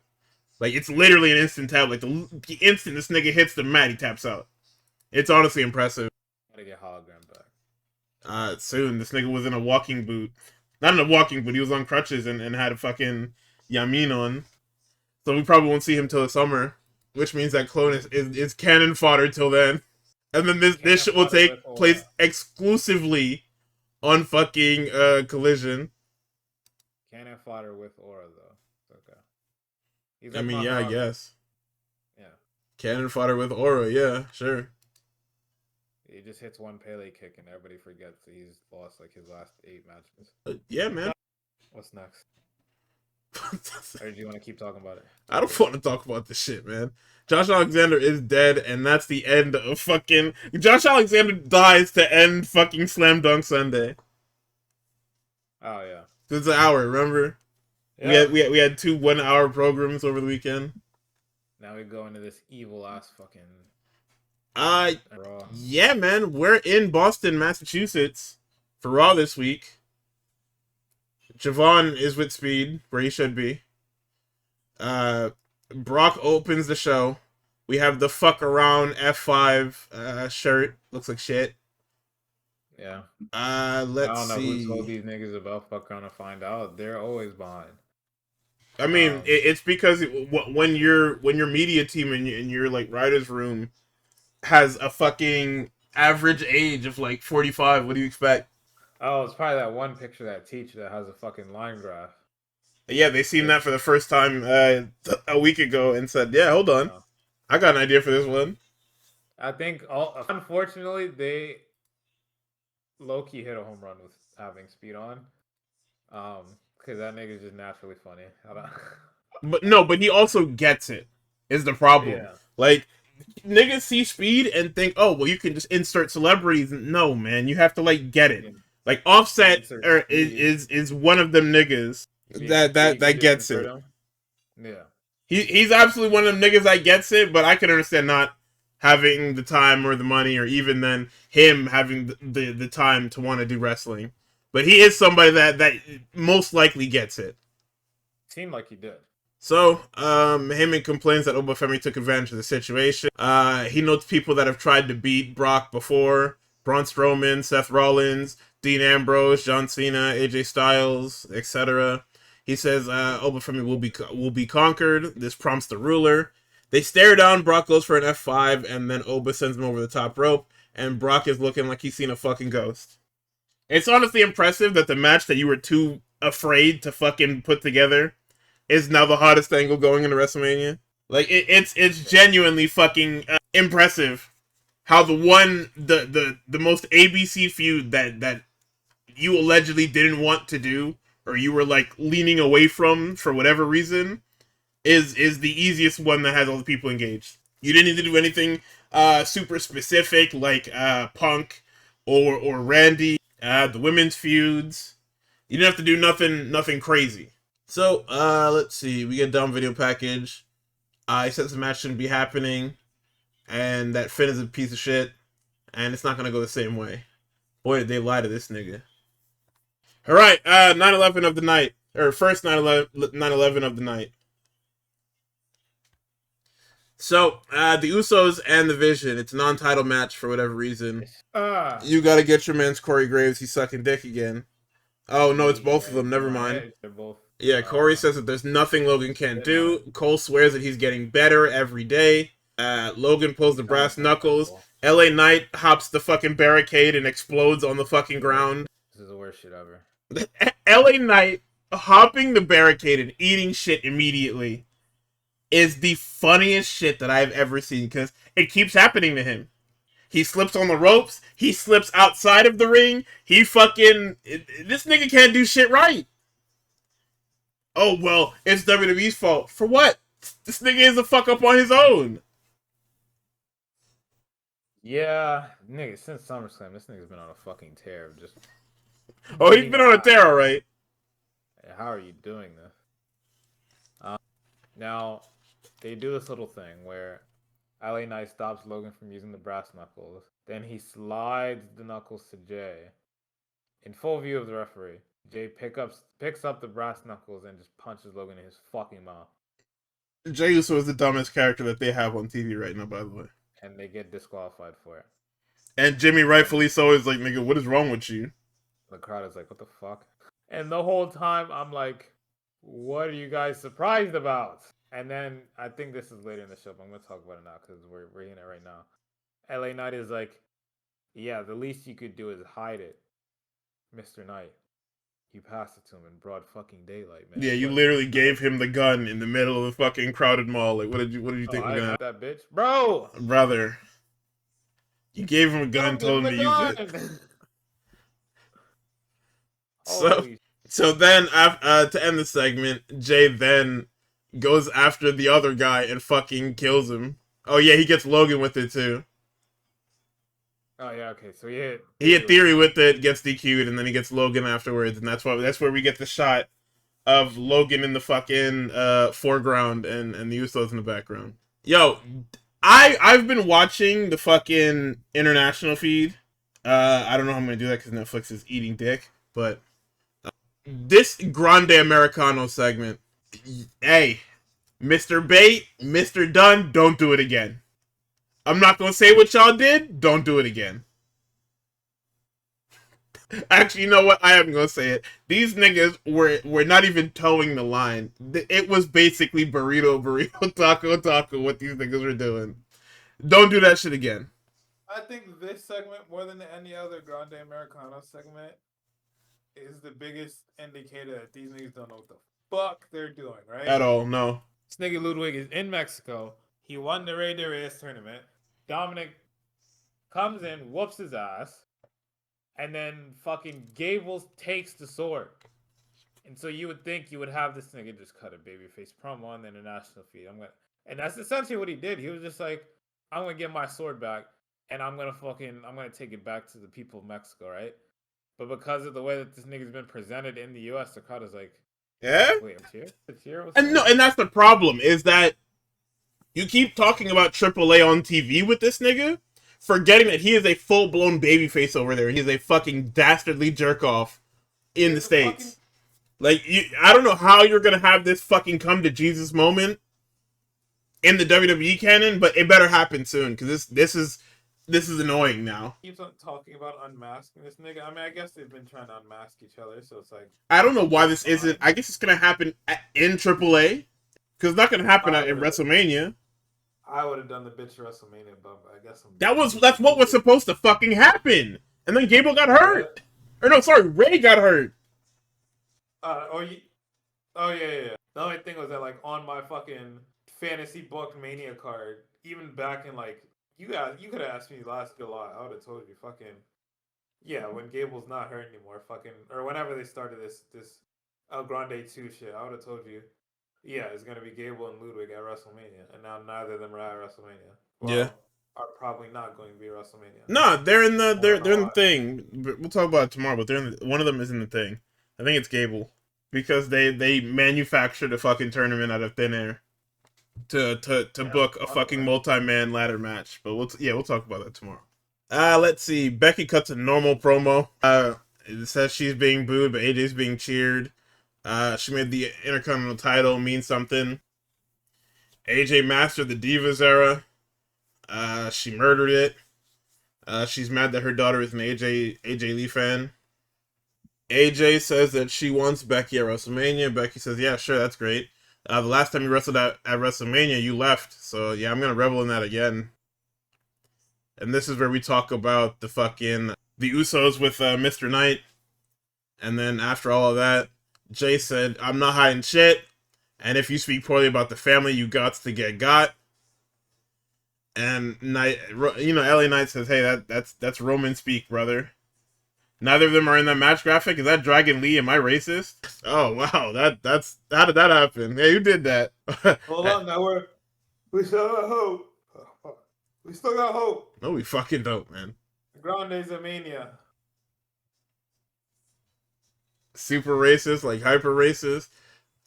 Like, it's literally an instant tap. Like, the instant this nigga hits the mat, he taps out. It's honestly impressive. Gotta get hologram back. Soon. This nigga was in a walking boot. Not in a walking boot, he was on crutches and had a fucking Yamin on. So we probably won't see him till the summer. Which means that Clone is cannon fodder till then. And then this shit will take place exclusively on fucking Collision. Cannon fodder with Aura, though. Okay. I mean, yeah, I guess. Cannon fodder with aura, yeah, sure. He just hits one Pele kick and everybody forgets that he's lost like his last 8 matches. Yeah, man. What's next? Or do you want to keep talking about it? I don't want to talk about this shit, man. Josh Alexander is dead, and that's the end of fucking. Josh Alexander dies to end fucking Slam Dunk Sunday. Oh yeah, It's an hour. Remember, yeah. we had 2 1-hour programs over the weekend. Now we go into this evil ass fucking. Raw. Yeah, man. We're in Boston, Massachusetts for Raw this week. Javon is with Speed, where he should be. Brock opens the show. We have the fuck around F5 shirt. Looks like shit. Yeah. Let's I don't know see. who told these niggas about fuck around to find out. They're always behind. I mean, it's because when your media team in your like writers room has a fucking average age of like 45, what do you expect? Oh, it's probably that one picture of that teacher that has a fucking line graph. Yeah, they seen that for the first time a week ago and said, "Yeah, hold on, I got an idea for this one." I think, unfortunately, they low-key hit a home run with having Speed on. Because that nigga's just naturally funny. But no, but he also gets it. Is the problem? Yeah. Like niggas see Speed and think, "Oh, well, you can just insert celebrities." No, man, you have to like get it. Like Offset is one of them niggas that gets it. Yeah. He's absolutely one of them niggas that gets it, but I can understand not having the time or the money, or even then him having the time to want to do wrestling. But he is somebody that most likely gets it. Seemed like he did. So, Heyman complains that Obafemi took advantage of the situation. He notes people that have tried to beat Brock before: Braun Strowman, Seth Rollins, Dean Ambrose, John Cena, AJ Styles, etc. He says Obafemi will be conquered. This prompts the ruler. They stare down. Brock goes for an F5, and then Oba sends him over the top rope, and Brock is looking like he's seen a fucking ghost. It's honestly impressive that the match that you were too afraid to fucking put together is now the hottest angle going into WrestleMania. Like it's genuinely fucking impressive how the most ABC feud that you allegedly didn't want to do, or you were like leaning away from for whatever reason, is the easiest one that has all the people engaged. You didn't need to do anything super specific like Punk or Randy, the women's feuds. You didn't have to do nothing crazy. So, let's see. We get a dumb video package. He says the match shouldn't be happening, and that Finn is a piece of shit, and it's not gonna go the same way. Boy, did they lie to this nigga. Alright, 9/11 of the night. Or first 9/11 of the night. So, the Usos and the Vision. It's a non-title match for whatever reason. You gotta get your man's Corey Graves. He's sucking dick again. Oh, no, it's both of them. Never mind. They're both. Yeah, Corey says that there's nothing Logan can't do. Cole swears that he's getting better every day. Logan pulls the brass knuckles. LA Knight hops the fucking barricade and explodes on the fucking ground. This is the worst shit ever. LA Knight hopping the barricade and eating shit immediately is the funniest shit that I've ever seen, because it keeps happening to him. He slips on the ropes. He slips outside of the ring. He fucking... This nigga can't do shit right. Oh, well, it's WWE's fault. For what? This nigga is a fuck up on his own. Yeah, nigga, since SummerSlam, this nigga's been on a fucking tear. Just. Oh, he's been on a tear, right? How are you doing this? Now, they do this little thing where LA Knight stops Logan from using the brass knuckles. Then he slides the knuckles to Jay. In full view of the referee. Jay picks up the brass knuckles and just punches Logan in his fucking mouth. Jey Uso is the dumbest character that they have on TV right now, by the way. And they get disqualified for it. And Jimmy, rightfully so, is like, nigga, what is wrong with you? The crowd is like, what the fuck? And the whole time, I'm like, what are you guys surprised about? And then, I think this is later in the show, but I'm going to talk about it now, because we're in it right now. LA Knight is like, yeah, the least you could do is hide it, Mr. Knight. You passed it to him in broad fucking daylight, man. Yeah, you literally gave him the gun in the middle of the fucking crowded mall. Like, what did you Oh, think I was didn't gonna have that bitch, bro. brother? You gave him a gun, Don't and give told him him to the use it. gun. So, Holy. so then, to end the segment, Jay then goes after the other guy and fucking kills him. Oh yeah, he gets Logan with it too. Oh yeah, okay. So he hit He had Theory with it, gets DQ'd, and then he gets Logan afterwards, and that's where we get the shot of Logan in the fucking foreground and the Usos in the background. Yo, I've been watching the fucking international feed. I don't know how I'm gonna do that because Netflix is eating dick, but this Grande Americano segment, hey, Mr. Bate, Mr. Dunn, don't do it again. I'm not gonna say what y'all did. Don't do it again. Actually, you know what? I am gonna say it. These niggas were not even towing the line. It was basically burrito, taco, what these niggas were doing. Don't do that shit again. I think this segment, more than any other Grande Americano segment, is the biggest indicator that these niggas don't know what the fuck they're doing, right? At all, no. This nigga Ludwig is in Mexico. He won the Rey de Reyes tournament. Dominic comes in, whoops his ass, and then fucking Gables takes the sword. And so you would think you would have this nigga just cut a babyface promo on the international feed. And that's essentially what he did. He was just like, I'm gonna get my sword back, and I'm gonna take it back to the people of Mexico, right? But because of the way that this nigga's been presented in the US, the crowd is like, Yeah? wait, it's here? And no, and that's the problem, is that you keep talking about AAA on TV with this nigga, forgetting that he is a full-blown babyface over there. He's a fucking dastardly jerk-off in the States. Like, I don't know how you're gonna have this fucking come to Jesus moment in the WWE canon, but it better happen soon, because this is annoying now. Keeps on talking about unmasking this nigga. I mean, I guess they've been trying to unmask each other, so it's like, I don't know why this isn't. I guess it's gonna happen in AAA, because it's not gonna happen in WrestleMania. I would have done the bitch WrestleMania bump. I guess that's what was supposed to fucking happen, and then Gable got hurt. Or no, sorry, Ray got hurt. Oh yeah. The only thing was that, like, on my fucking fantasy book Mania card, even back in, like, you could have asked me last July, I would have told you fucking, yeah, when Gable's not hurt anymore, fucking, or whenever they started this El Grande 2 shit, I would have told you, yeah, it's gonna be Gable and Ludwig at WrestleMania, and now neither of them are at WrestleMania. Well, Yeah, are probably not going to be WrestleMania. No, they're in the thing. We'll talk about it tomorrow, but one of them is in the thing. I think it's Gable, because they manufactured a fucking tournament out of thin air to book a fucking multi-man ladder match. But we'll talk about that tomorrow. Let's see. Becky cuts a normal promo. It says she's being booed, but AJ's being cheered. She made the Intercontinental title mean something. AJ mastered the Divas era. She murdered it. She's mad that her daughter is an AJ Lee fan. AJ says that she wants Becky at WrestleMania. Becky says, yeah, sure, that's great. The last time you wrestled at WrestleMania, you left. So, yeah, I'm going to revel in that again. And this is where we talk about the Usos with Mr. Knight. And then after all of that, Jay said, I'm not hiding shit. And if you speak poorly about the family, you got to get got. And Knight, LA Knight says, hey, that's Roman speak, brother. Neither of them are in that match graphic. Is that Dragon Lee? Am I racist? Oh wow, that's how did that happen? Hey, who did that? Hold on, now we still got hope. We still got hope. No, we fucking don't, man. Grande's a mania. Super racist, like hyper racist.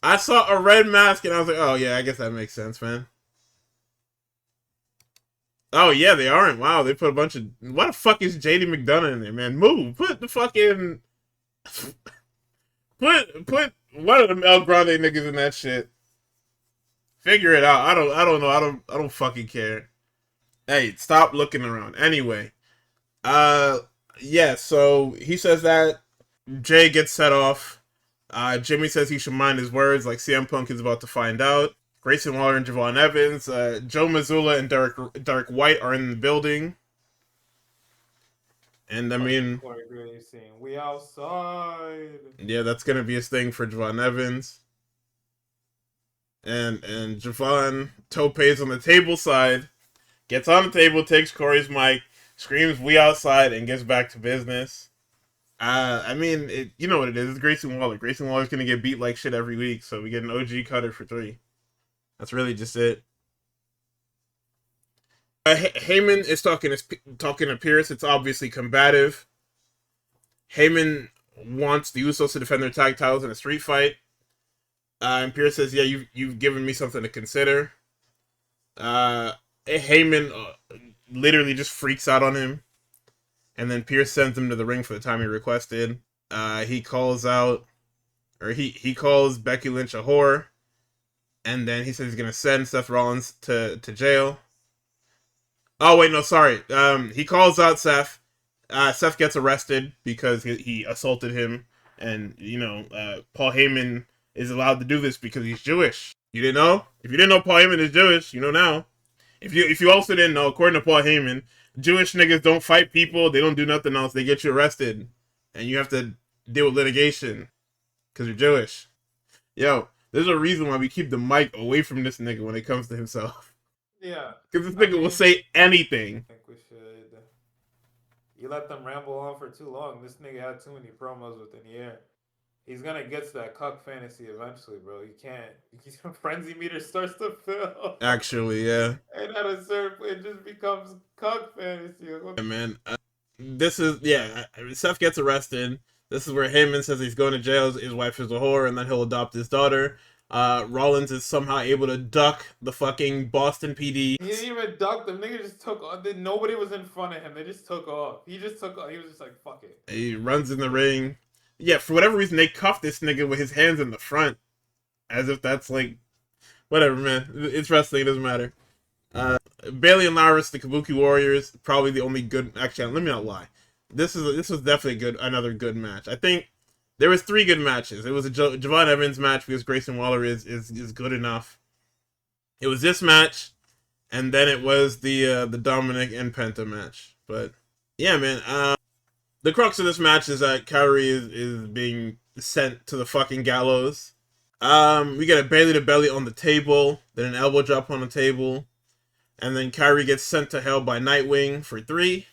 I saw a red mask and I was like, oh yeah, I guess that makes sense, man. Oh yeah, they aren't. Wow, they put a bunch of. What the fuck is JD McDonough in there, man? Move. Put the fucking. Put one of them El Grande niggas in that shit. Figure it out. I don't know. I don't fucking care. Hey, stop looking around. Anyway, yeah. So he says that Jay gets set off. Jimmy says he should mind his words, like CM Punk is about to find out. Grayson Waller and Javon Evans, Joe Mazzulla and Derek White are in the building. And I Fucking mean, Corey Graves saying, "We outside." yeah, that's gonna be his thing for Javon Evans. And Javon Topes on the table side gets on the table, takes Corey's mic, screams "We outside," and gets back to business. I mean, you know what it is. It's Grayson Waller. Grayson Waller's gonna get beat like shit every week, so we get an OG cutter for 3. That's really just it. Heyman is talking to Pierce. It's obviously combative. Heyman wants the Usos to defend their tag titles in a street fight. And Pierce says, "Yeah, you've given me something to consider." Heyman literally just freaks out on him, and then Pierce sends him to the ring for the time he requested. He calls out, or he calls Becky Lynch a whore, and then he says he's gonna send Seth Rollins to jail. Oh wait, no, sorry. He calls out Seth. Seth gets arrested because he assaulted him, and Paul Heyman is allowed to do this because he's Jewish. You didn't know? If you didn't know Paul Heyman is Jewish, you know now. If you also didn't know, according to Paul Heyman, Jewish niggas don't fight people. They don't do nothing else. They get you arrested, and you have to deal with litigation because you're Jewish. Yo, there's a reason why we keep the mic away from this nigga when it comes to himself. Yeah, Because this nigga will say anything. I think we should. You let them ramble on for too long. This nigga had too many promos within the year. He's gonna get to that cuck fantasy eventually, bro. You can't. Frenzy meter starts to fill. Actually, yeah. And at a certain point, it just becomes cuck fantasy. Yeah, man. This is, yeah. Seth gets arrested. This is where Heyman says he's going to jail. His wife is a whore, and then he'll adopt his daughter. Rollins is somehow able to duck the fucking Boston PD. He didn't even duck them. Nigga just took off. Nobody was in front of him. They just took off. He just took off. He was just like, fuck it. He runs in the ring. Yeah, for whatever reason, they cuff this nigga with his hands in the front. As if that's like, whatever, man. It's wrestling. It doesn't matter. Bailey and Laris, the Kabuki Warriors, probably the only good. Actually, let me not lie. This was definitely another good match. I think there was 3 good matches. It was a Javon Evans match because Grayson Waller is good enough. It was this match, and then it was the Dominic and Penta match. But yeah, man. The crux of this match is that Kairi is being sent to the fucking gallows. We get a Bailey to belly on the table, then an elbow drop on the table, and then Kairi gets sent to hell by Nightwing for 3.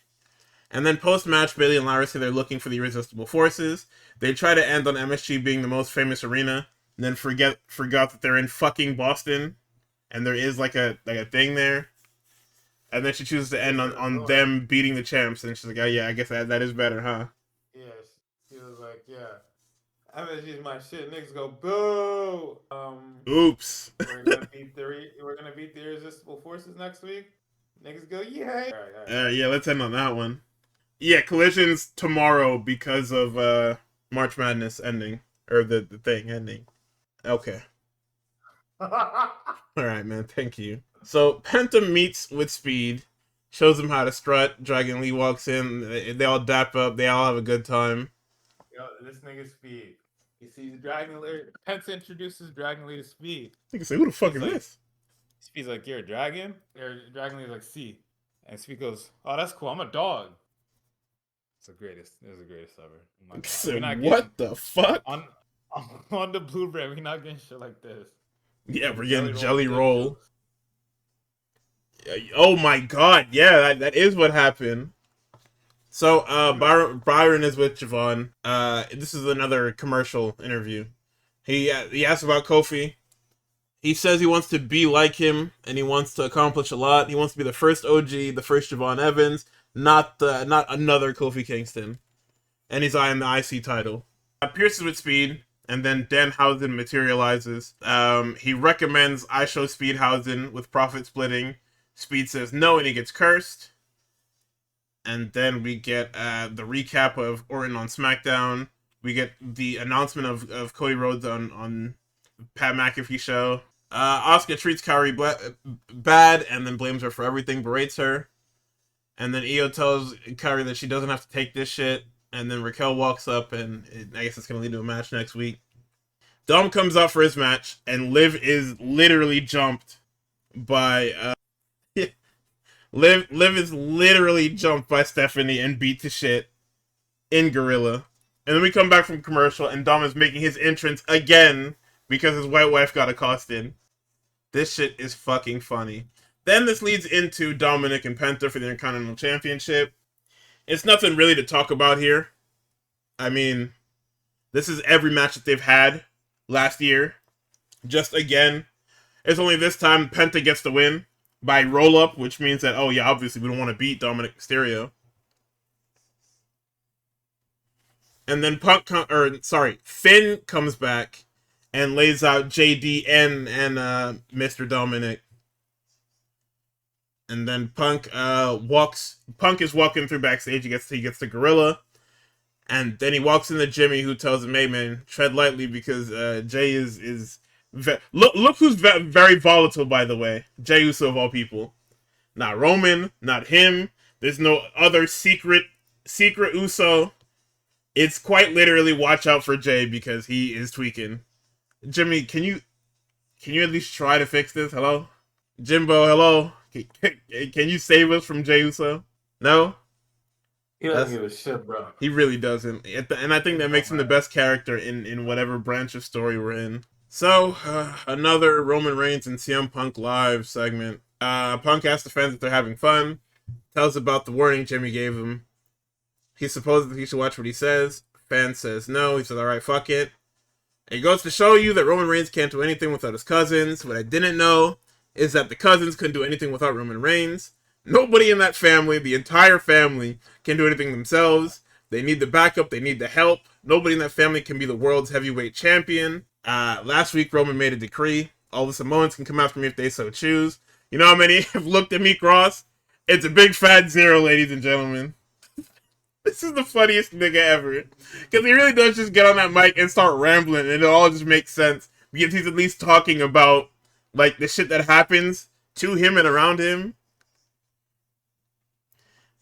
And then post-match, Bailey and Laris say they're looking for the Irresistible Forces. They try to end on MSG being the most famous arena, and then forgot that they're in fucking Boston, and there is like a thing there. And then she chooses to end on them beating the champs, and she's like, "Oh yeah, I guess that is better, huh?" Yeah, she was like, "Yeah, MSG's my shit." Niggas go, "Boo!" Oops. We're gonna beat the Irresistible Forces next week. Niggas go, "Yeah." All right. Yeah, let's end on that one. Yeah, Collision's tomorrow because of March Madness ending, or the thing ending. Okay. Alright, man, thank you. So, Penta meets with Speed, shows him how to strut, Dragon Lee walks in, they all dap up, they all have a good time. Yo, this nigga's Speed. He sees Dragon Lee. Penta introduces Dragon Lee to Speed. Nigga say, who the fuck is like, this? Speed's like, "You're a dragon?" Or Dragon Lee's like, "See." And Speed goes, "Oh, that's cool, I'm a dog." It's the greatest. It was the greatest ever. So, what the fuck? On the Blu-ray, we're not getting shit like this. Yeah, we're getting Jelly Roll. Oh my god, yeah, that is what happened. So, Byron is with Javon. This is another commercial interview. He asks about Kofi. He says he wants to be like him, and he wants to accomplish a lot. He wants to be the first OG, the first Javon Evans, not another Kofi Kingston. And he's eyeing the IC title. Pierce is with Speed, and then Danhausen materializes. He recommends I show Speedhausen with profit splitting. Speed says no, and he gets cursed. And then we get the recap of Orton on SmackDown. We get the announcement of Cody Rhodes on Pat McAfee show. Asuka treats Kairi bad and then blames her for everything, berates her. And then Io tells Kairi that she doesn't have to take this shit. And then Raquel walks up, and I guess it's going to lead to a match next week. Dom comes out for his match, and Liv is literally jumped by Liv is literally jumped by Stephanie and beat to shit in Gorilla. And then we come back from commercial, and Dom is making his entrance again because his white wife got accosted. This shit is fucking funny. Then this leads into Dominic and Penta for the Intercontinental Championship. It's nothing really to talk about here. I mean, this is every match that they've had last year. Just again, it's only this time Penta gets the win by roll-up, which means that, oh yeah, obviously we don't want to beat Dominic Mysterio. And then Finn comes back and lays out JD and Mr. Dominic. And then Punk is walking through backstage. He gets the Gorilla. And then he walks into Jimmy, who tells him, "Hey man, tread lightly because Jay is look who's very volatile, by the way. Jey Uso of all people, not Roman, not him. There's no other secret Uso. It's quite literally watch out for Jay because he is tweaking. Jimmy, can you at least try to fix this? Hello, Jimbo. Hello, can you save us from Jey Uso? No." He doesn't give a shit, bro. He really doesn't. And I think that makes him the best character in whatever branch of story we're in. So, another Roman Reigns and CM Punk live segment. Punk asks the fans if they're having fun. Tells about the warning Jimmy gave him. He supposes that he should watch what he says. Fan says no. He says, alright, fuck it. It goes to show you that Roman Reigns can't do anything without his cousins. What I didn't know is that the cousins couldn't do anything without Roman Reigns. Nobody in that family, the entire family, can do anything themselves. They need the backup. They need the help. Nobody in that family can be the world's heavyweight champion. Last week, Roman made a decree. All the Samoans can come after me if they so choose. You know how many have looked at me, Cross? It's a big fat 0, ladies and gentlemen. This is the funniest nigga ever. Because he really does just get on that mic and start rambling, and it all just makes sense. Because he's at least talking about, like, the shit that happens to him and around him.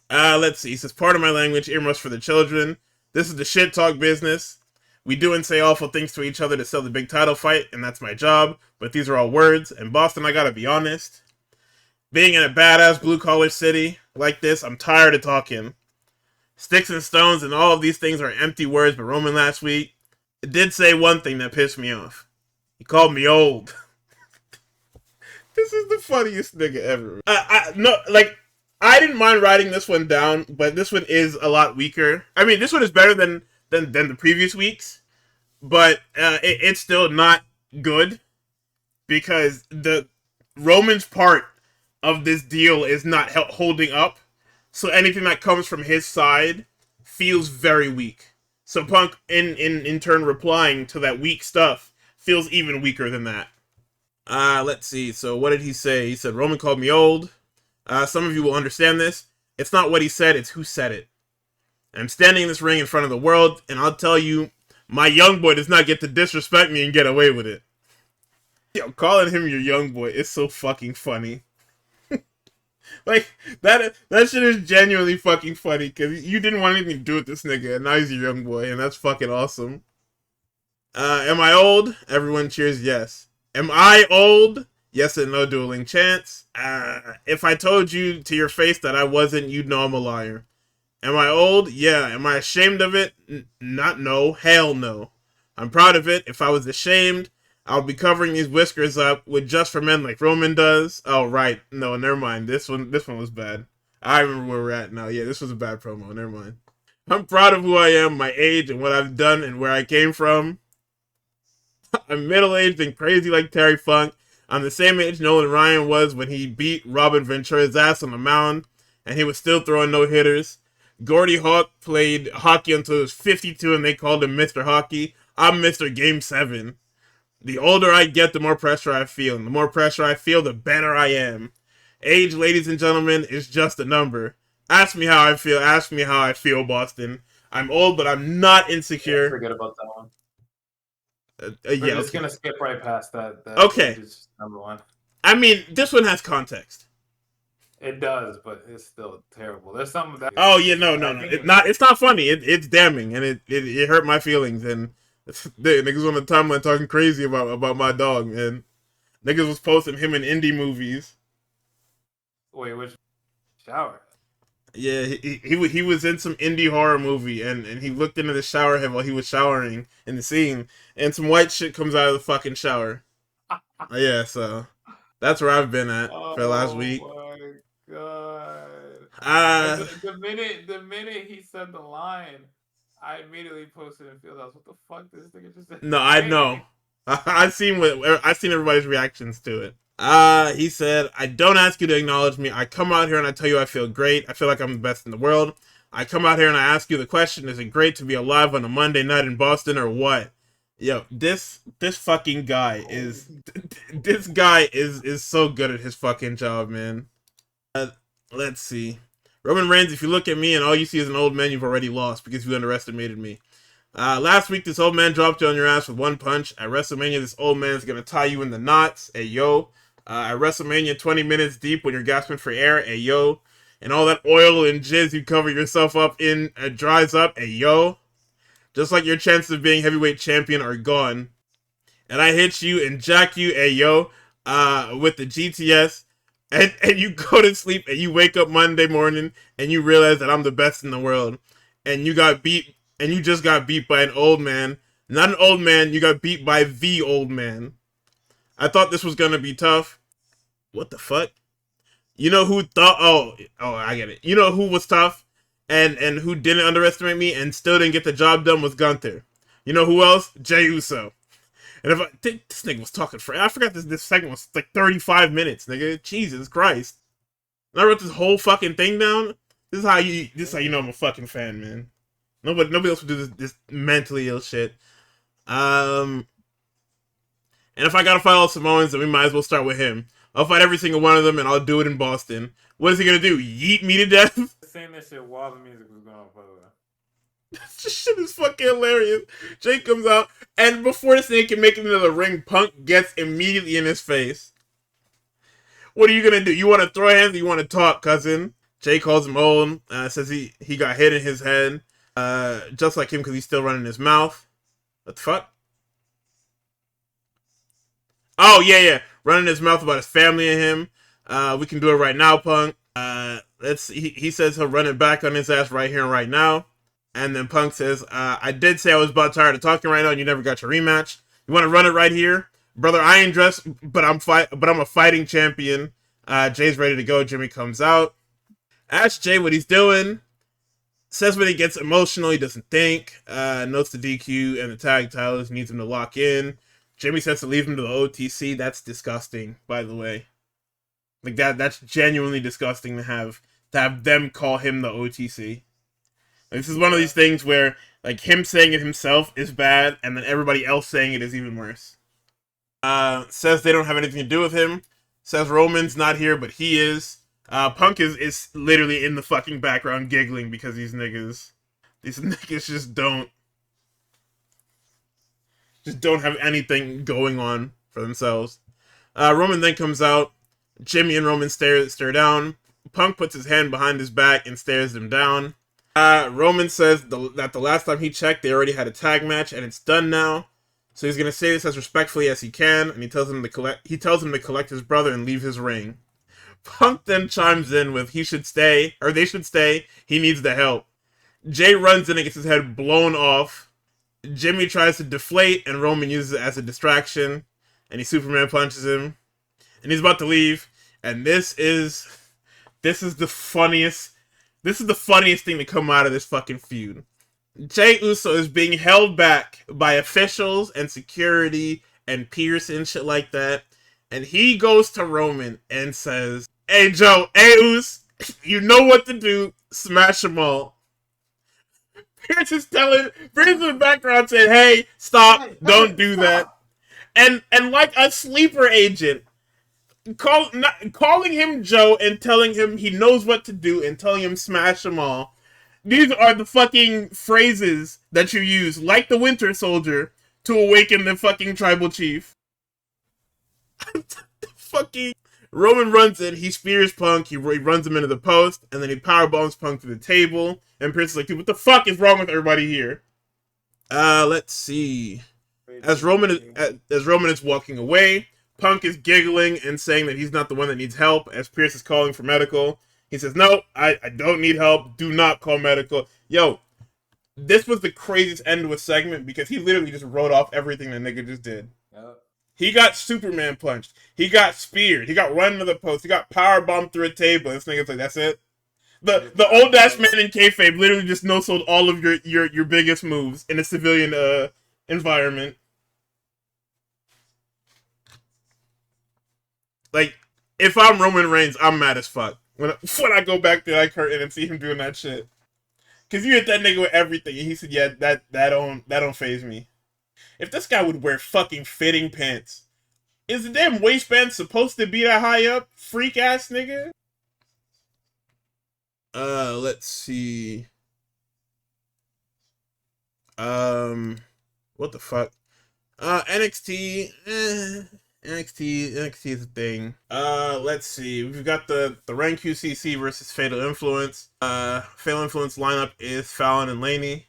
Let's see. He says, "Part of my language, earmuffs for the children. This is the shit talk business. We do and say awful things to each other to sell the big title fight, and that's my job. But these are all words. And Boston, I gotta be honest. Being in a badass blue-collar city like this, I'm tired of talking. Sticks and stones and all of these things are empty words, but Roman last week did say one thing that pissed me off. He called me old." This is the funniest nigga ever. I didn't mind writing this one down, but this one is a lot weaker. I mean, this one is better than the previous weeks, but it's still not good because the Roman's part of this deal is not holding up. So anything that comes from his side feels very weak. So Punk, in turn, replying to that weak stuff feels even weaker than that. Let's see. So what did he say? He said, "Roman called me old. Some of you will understand this. It's not what he said, it's who said it. I'm standing in this ring in front of the world, and I'll tell you, my young boy does not get to disrespect me and get away with it." Yo, calling him your young boy is so fucking funny. Like, that shit is genuinely fucking funny, because you didn't want anything to do with this nigga, and now he's your young boy, and that's fucking awesome. Am I old? Everyone cheers yes. Am I old? Yes and no dueling chants. If I told you to your face that I wasn't, you'd know I'm a liar. Am I old? Yeah. Am I ashamed of it? Not no. Hell no. I'm proud of it. If I was ashamed, I'll be covering these whiskers up with Just for Men like Roman does. Oh, right. No, never mind. This one was bad. I remember where we're at now. Yeah, this was a bad promo. Never mind. I'm proud of who I am, my age, and what I've done, and where I came from. I'm middle-aged and crazy like Terry Funk. I'm the same age Nolan Ryan was when he beat Robin Ventura's ass on the mound, and he was still throwing no-hitters. Gordy Hawk played hockey until he was 52, and they called him Mr. Hockey. I'm Mr. Game 7. The older I get, the more pressure I feel, and the more pressure I feel, the better I am. Age, ladies and gentlemen, is just a number. Ask me how I feel. Ask me how I feel, Boston. I'm old, but I'm not insecure. Yeah, forget about that one. Yeah, just gonna skip right past that. Okay. Is number one. I mean, this one has context. It does, but it's still terrible. There's something that. Oh yeah, no. It's not funny. It's damning, and it hurt my feelings. And the niggas on the timeline talking crazy about my dog, man. Niggas was posting him in indie movies. Wait, which? shower. Yeah, he was in some indie horror movie, and he looked into the shower head while he was showering in the scene, and some white shit comes out of the fucking shower. Yeah, so that's where I've been at for the last Oh week. my god! And Uh the minute he said the line, I immediately posted in Fieldhouse. What the fuck? This nigga just said. no, I know. I've seen everybody's reactions to it. He said, I don't ask you to acknowledge me. I come out here and I tell you I feel great. I feel like I'm the best in the world. I come out here and I ask you the question, is it great to be alive on a Monday night in Boston or what? Yo, this fucking guy is this guy is so good at his fucking job, man. Let's see. Roman Reigns, if you look at me and all you see is an old man, you've already lost because you underestimated me. Last week, this old man dropped you on your ass with one punch. At WrestleMania, this old man's gonna tie you in the knots. Hey, yo. At WrestleMania, 20 minutes deep when you're gasping for air. Hey, yo. And all that oil and jizz you cover yourself up in dries up. Hey, yo. Just like your chances of being heavyweight champion are gone. And I hit you and jack you, hey, yo, with the GTS. And you go to sleep and you wake up Monday morning and you realize that I'm the best in the world. And you got beat. And you just got beat by an old man. Not an old man, you got beat by the old man. I thought this was gonna be tough. What the fuck? You know who thought, oh, I get it. You know who was tough and who didn't underestimate me and still didn't get the job done was Gunther. You know who else? Jey Uso. And if I think this nigga was talking for, I forgot this segment was like 35 minutes, nigga. Jesus Christ. And I wrote this whole fucking thing down. This is how you know I'm a fucking fan, man. Nobody else would do this mentally ill shit. And if I gotta fight all Samoans, then we might as well start with him. I'll fight every single one of them, and I'll do it in Boston. What is he gonna do? Yeet me to death? Saying that shit while the music was going on, by the way. This shit is fucking hilarious. Jake comes out, and before this thing can make it into the ring, Punk gets immediately in his face. What are you gonna do? You want to throw hands or you want to talk, cousin? Jay calls him old. Says he got hit in his head. Just like him because he's still running his mouth. What the fuck? Oh, yeah. Running his mouth about his family and him. We can do it right now, Punk. He says he'll run it back on his ass right here and right now. And then Punk says, I did say I was about tired of talking right now and you never got your rematch. You want to run it right here? Brother, I ain't dressed, but I'm a fighting champion. Jay's ready to go. Jimmy comes out. Asks Jay what he's doing. Says when he gets emotional, he doesn't think. Notes the DQ and the tag titles, needs him to lock in. Jimmy says to leave him to the OTC. That's disgusting, by the way. Like that's genuinely disgusting to have them call him the OTC. Like, this is one of these things where like him saying it himself is bad, and then everybody else saying it is even worse. Says they don't have anything to do with him. Says Roman's not here, but he is. Punk is literally in the fucking background giggling because these niggas just don't have anything going on for themselves. Roman then comes out. Jimmy and Roman stare down. Punk puts his hand behind his back and stares them down. Roman says that the last time he checked, they already had a tag match and it's done now. So he's gonna say this as respectfully as he can, and he tells him to collect his brother and leave his ring. Punk then chimes in with they should stay, he needs the help. Jay runs in and gets his head blown off. Jimmy tries to deflate and Roman uses it as a distraction, and he Superman punches him. And he's about to leave, and this is the funniest thing to come out of this fucking feud. Jey Uso is being held back by officials and security and Pierce and shit like that. And he goes to Roman and says, "Hey Joe, hey Us, you know what to do, smash them all." Pierce is in the background saying, "Hey, stop, don't do that." And like a sleeper agent, calling him Joe and telling him he knows what to do and telling him smash them all. These are the fucking phrases that you use, like the Winter Soldier, to awaken the fucking tribal chief. Fucking Roman runs in, he spears Punk, he runs him into the post, and then he powerbombs Punk to the table. And Pierce is like, "Dude, what the fuck is wrong with everybody here?" Let's see. As Roman is walking away, Punk is giggling and saying that he's not the one that needs help, as Pierce is calling for medical. He says, no, I don't need help. Do not call medical. Yo, this was the craziest end to a segment because he literally just wrote off everything the nigga just did. Yep. He got Superman punched. He got speared. He got run into the post. He got power bombed through a table. This nigga's like, that's it. The old ass man in kayfabe literally just no sold all of your biggest moves in a civilian environment. Like, if I'm Roman Reigns, I'm mad as fuck when I go back to that curtain and see him doing that shit. Cause you hit that nigga with everything, and he said, "Yeah, that don't phase me." If this guy would wear fucking fitting pants, is the damn waistband supposed to be that high up? Freak ass nigga. Let's see. What the fuck? NXT. NXT is a thing. Let's see. We've got the Rank QCC versus Fatal Influence. Fatal Influence lineup is Fallon and Laney.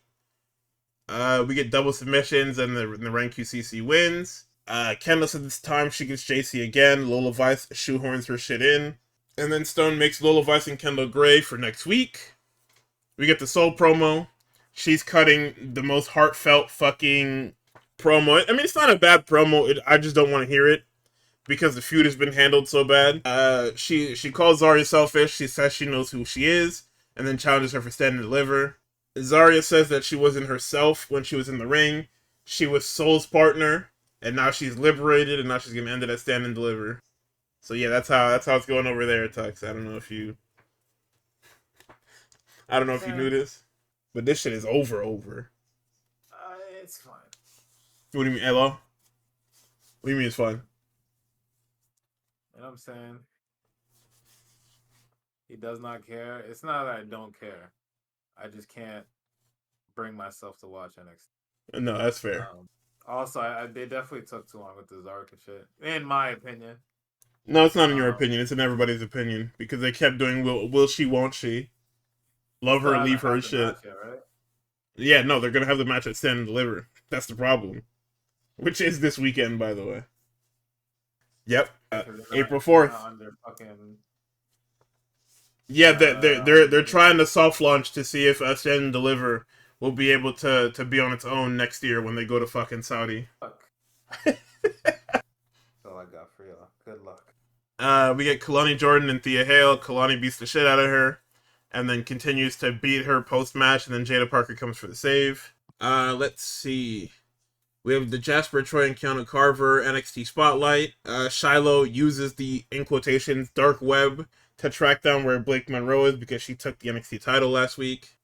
We get double submissions and the Rank QCC wins. Kendall said this time she gets JC again. Lola Vice shoehorns her shit in. And then Stone makes Lola Vice and Kendall Gray for next week. We get the Soul promo. She's cutting the most heartfelt fucking promo. I mean, it's not a bad promo. I just don't want to hear it because the feud has been handled so bad. She calls Zarya selfish. She says she knows who she is, and then challenges her for stand and deliver. Zarya says that she wasn't herself when she was in the ring. She was Soul's partner, and now she's liberated, and now she's gonna end it at stand and deliver. So yeah, that's how it's going over there, Tux. I don't know if you knew this, but this shit is over. It's fine. What do you mean, Elo? What do you mean it's fun? You know what I'm saying? He does not care. It's not that I don't care. I just can't bring myself to watch NXT. No, that's fair. Also, they definitely took too long with the Zarka shit, in my opinion. No, it's not in your opinion. It's in everybody's opinion because they kept doing will she, won't she? Love her, leave her, shit. Yet, right? Yeah, no, they're gonna have the match at Stand and Deliver. That's the problem. Which is this weekend, by the way. Yep, April 4th. Yeah, they're trying to soft launch to see if Stand and Deliver will be able to be on its own next year when they go to fucking Saudi. Fuck. All I got for y'all. Good luck. We get Kalani Jordan and Thea Hale. Kalani beats the shit out of her, and then continues to beat her post-match, and then Jada Parker comes for the save. Let's see. We have the Jasper Troy and Keanu Carver NXT Spotlight. Shiloh uses the, in quotations, dark web to track down where Blake Monroe is because she took the NXT title last week.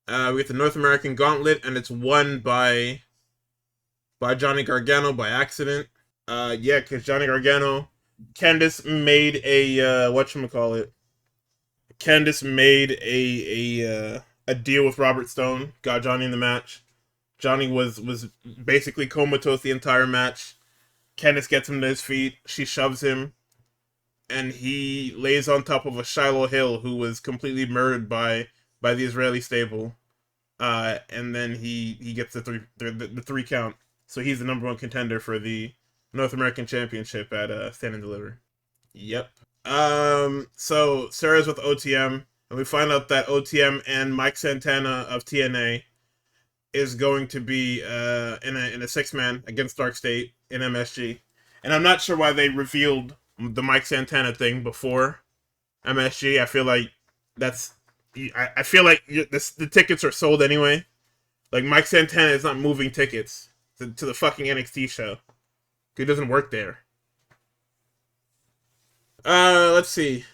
We get the North American Gauntlet, and it's won by Johnny Gargano by accident. Yeah, because Johnny Gargano, Candice made a whatchamacallit. Candice made a deal with Robert Stone, got Johnny in the match. Johnny was basically comatose the entire match. Candice gets him to his feet. She shoves him, and he lays on top of a Shiloh Hill who was completely murdered by the Israeli stable. And then he gets the three count. So he's the number one contender for the North American Championship at Stand and Deliver. Yep. So Sarah's with OTM, and we find out that OTM and Mike Santana of TNA is going to be in a 6-man against Dark State in MSG. And I'm not sure why they revealed the Mike Santana thing before MSG. I feel like the tickets are sold anyway. Like, Mike Santana is not moving tickets to the fucking NXT show. He doesn't work there. Let's see.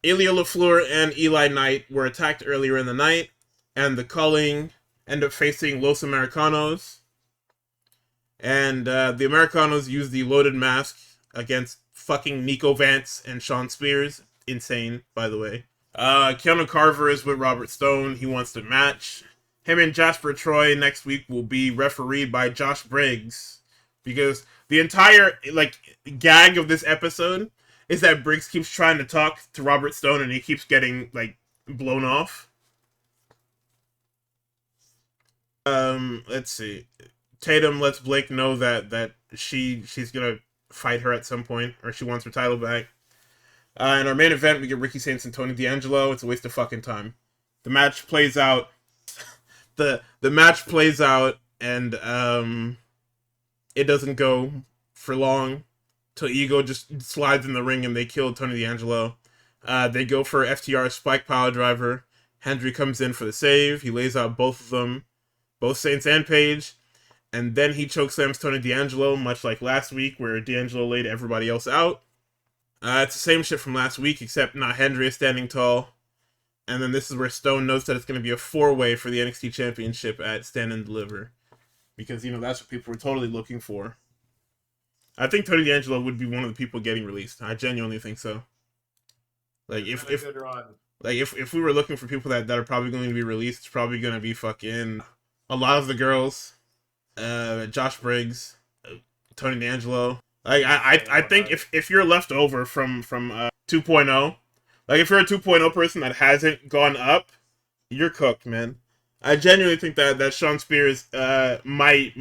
Ilya LaFleur and Eli Knight were attacked earlier in the night, and the Culling end up facing Los Americanos. And the Americanos use the loaded mask against fucking Nico Vance and Sean Spears. Insane, by the way. Keanu Carver is with Robert Stone. He wants to match. Him and Jasper Troy next week will be refereed by Josh Briggs. Because the entire, gag of this episode is that Briggs keeps trying to talk to Robert Stone and he keeps getting, blown off. Let's see. Tatum lets Blake know that she's gonna fight her at some point, or she wants her title back. In our main event, we get Ricky Saints and Tony D'Angelo. It's a waste of fucking time. The match plays out. The match plays out, and it doesn't go for long till Ego just slides in the ring and they kill Tony D'Angelo. They go for FTR spike power driver. Hendry comes in for the save. He lays out both of them, both Saints and Page, and then he chokeslams Tony D'Angelo, much like last week where D'Angelo laid everybody else out. It's the same shit from last week, except not Hendry is standing tall. And then this is where Stone knows that it's going to be a 4-way for the NXT Championship at Stand and Deliver. Because, that's what people were totally looking for. I think Tony D'Angelo would be one of the people getting released. I genuinely think so. Like, if we were looking for people that are probably going to be released, it's probably going to be fucking a lot of the girls, Josh Briggs, Tony D'Angelo. Like, I think if you're left over from 2.0, like if you're a 2.0 person that hasn't gone up, you're cooked, man. I genuinely think that Sean Spears might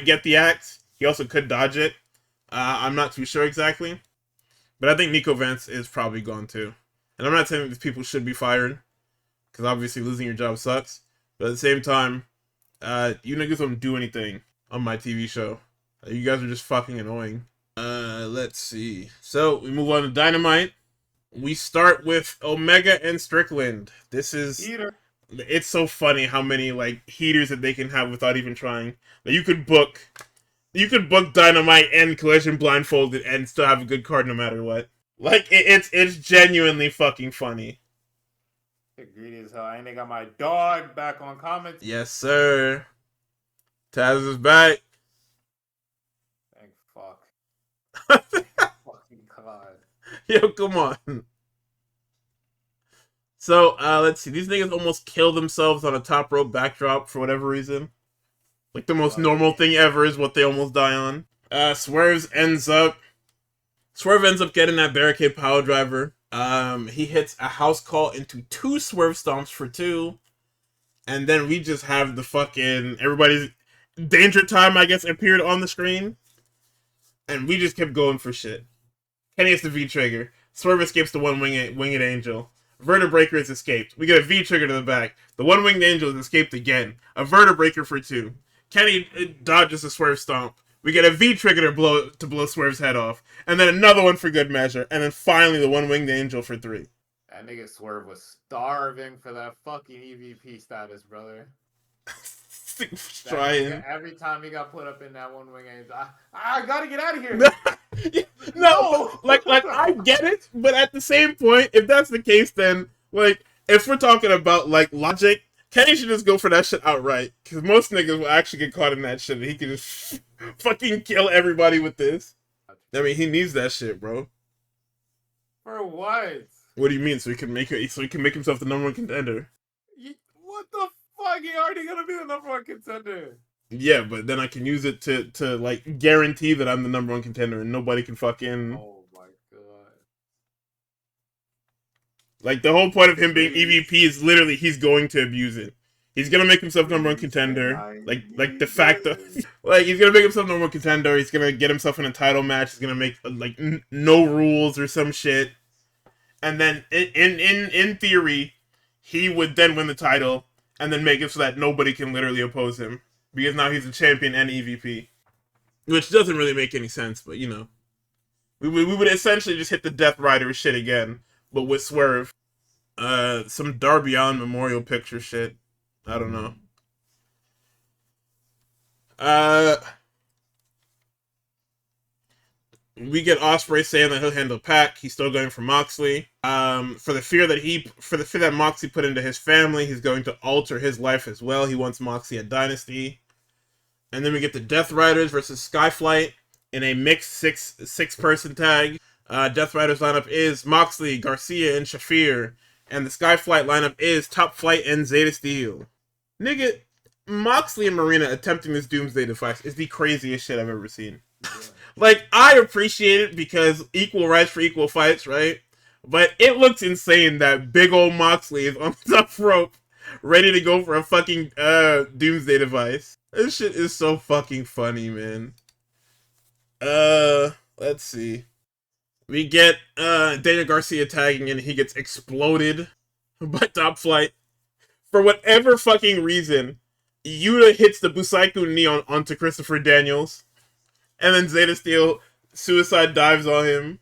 get the axe. He also could dodge it. I'm not too sure exactly. But I think Nico Vance is probably gone too. And I'm not saying that these people should be fired, because obviously losing your job sucks. But at the same time, you niggas don't do anything on my TV show. You guys are just fucking annoying. Let's see. So, we move on to Dynamite. We start with Omega and Strickland. This is... Heater. It's so funny how many, like, heaters that they can have without even trying. Like, you could book Dynamite and Collision blindfolded and still have a good card no matter what. Like, it's genuinely fucking funny. Greedy as hell. I ain't got my dog back on comments. Yes, sir. Taz is back. Thank fuck. Fucking God. Yo, come on. So, let's see. These niggas almost kill themselves on a top rope backdrop for whatever reason. Like, the most normal thing ever is what they almost die on. Swerve ends up getting that barricade power driver. He hits a house call into 2 swerve stomps for 2. And then we just have the fucking... Everybody's... Danger Time, I guess, appeared on the screen. And we just kept going for shit. Kenny hits the V-trigger. Swerve escapes the one-winged angel. Vertebreaker is escaped. We get a V-trigger to the back. The one-winged angel has escaped again. A Vertebreaker for 2. Kenny dodges a Swerve stomp. We get a V-trigger to blow Swerve's head off. And then another one for good measure. And then finally the one-winged angel for 3. That nigga Swerve was starving for that fucking EVP status, brother. Trying. Every time he got put up in that one-wing angel, I gotta get out of here. No, like I get it, but at the same point, if that's the case, then like if we're talking about like logic, Kenny should just go for that shit outright. Because most niggas will actually get caught in that shit, and he can just fucking kill everybody with this. I mean, he needs that shit, bro. For what? What do you mean? So he can make himself the #1 contender. What the fuck? He already gonna be the #1 contender. Yeah, but then I can use it to like guarantee that I'm the #1 contender and nobody can fucking... Oh my god. Like, the whole point of him being EVP is literally he's going to abuse it. He's gonna make himself #1 contender. Like the fact that... Like, he's gonna make himself #1 contender, he's gonna get himself in a title match, he's gonna make, like, no rules or some shit. And then, in theory, he would then win the title and then make it so that nobody can literally oppose him. Because now he's a champion and EVP. Which doesn't really make any sense, but you know. We would essentially just hit the Death Rider shit again, but with Swerve. Some Darby Allin memorial picture shit. I don't know. We get Ospreay saying that he'll handle Pac. He's still going for Moxley. For the fear that Moxley put into his family, he's going to alter his life as well. He wants Moxley at Dynasty. And then we get the Death Riders versus Skyflight in a mixed six-person tag. Death Riders lineup is Moxley, Garcia, and Shafir. And the Skyflight lineup is Top Flight and Zeta Steel. Nigga, Moxley and Marina attempting this Doomsday device is the craziest shit I've ever seen. Like, I appreciate it because equal rights for equal fights, right? But it looks insane that big old Moxley is on the top rope, ready to go for a fucking Doomsday device. This shit is so fucking funny, man. Let's see. We get Daniel Garcia tagging and he gets exploded by Top Flight. For whatever fucking reason, Yuta hits the Busaiku knee onto Christopher Daniels. And then Zeta Steel suicide dives on him.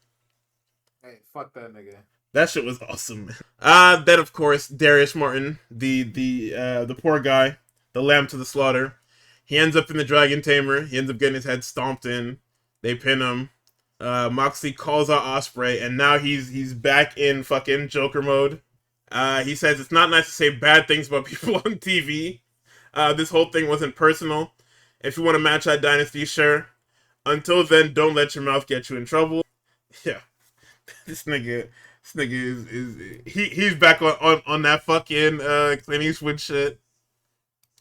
Hey, fuck that nigga. That shit was awesome. Then of course Darius Martin, the poor guy, the lamb to the slaughter. He ends up in the Dragon Tamer. He ends up getting his head stomped in. They pin him. Moxley calls out Ospreay, and now he's back in fucking Joker mode. He says it's not nice to say bad things about people on TV. This whole thing wasn't personal. If you want to match that Dynasty, sure. Until then, don't let your mouth get you in trouble. Yeah, this nigga he's back on that fucking Clint Eastwood shit.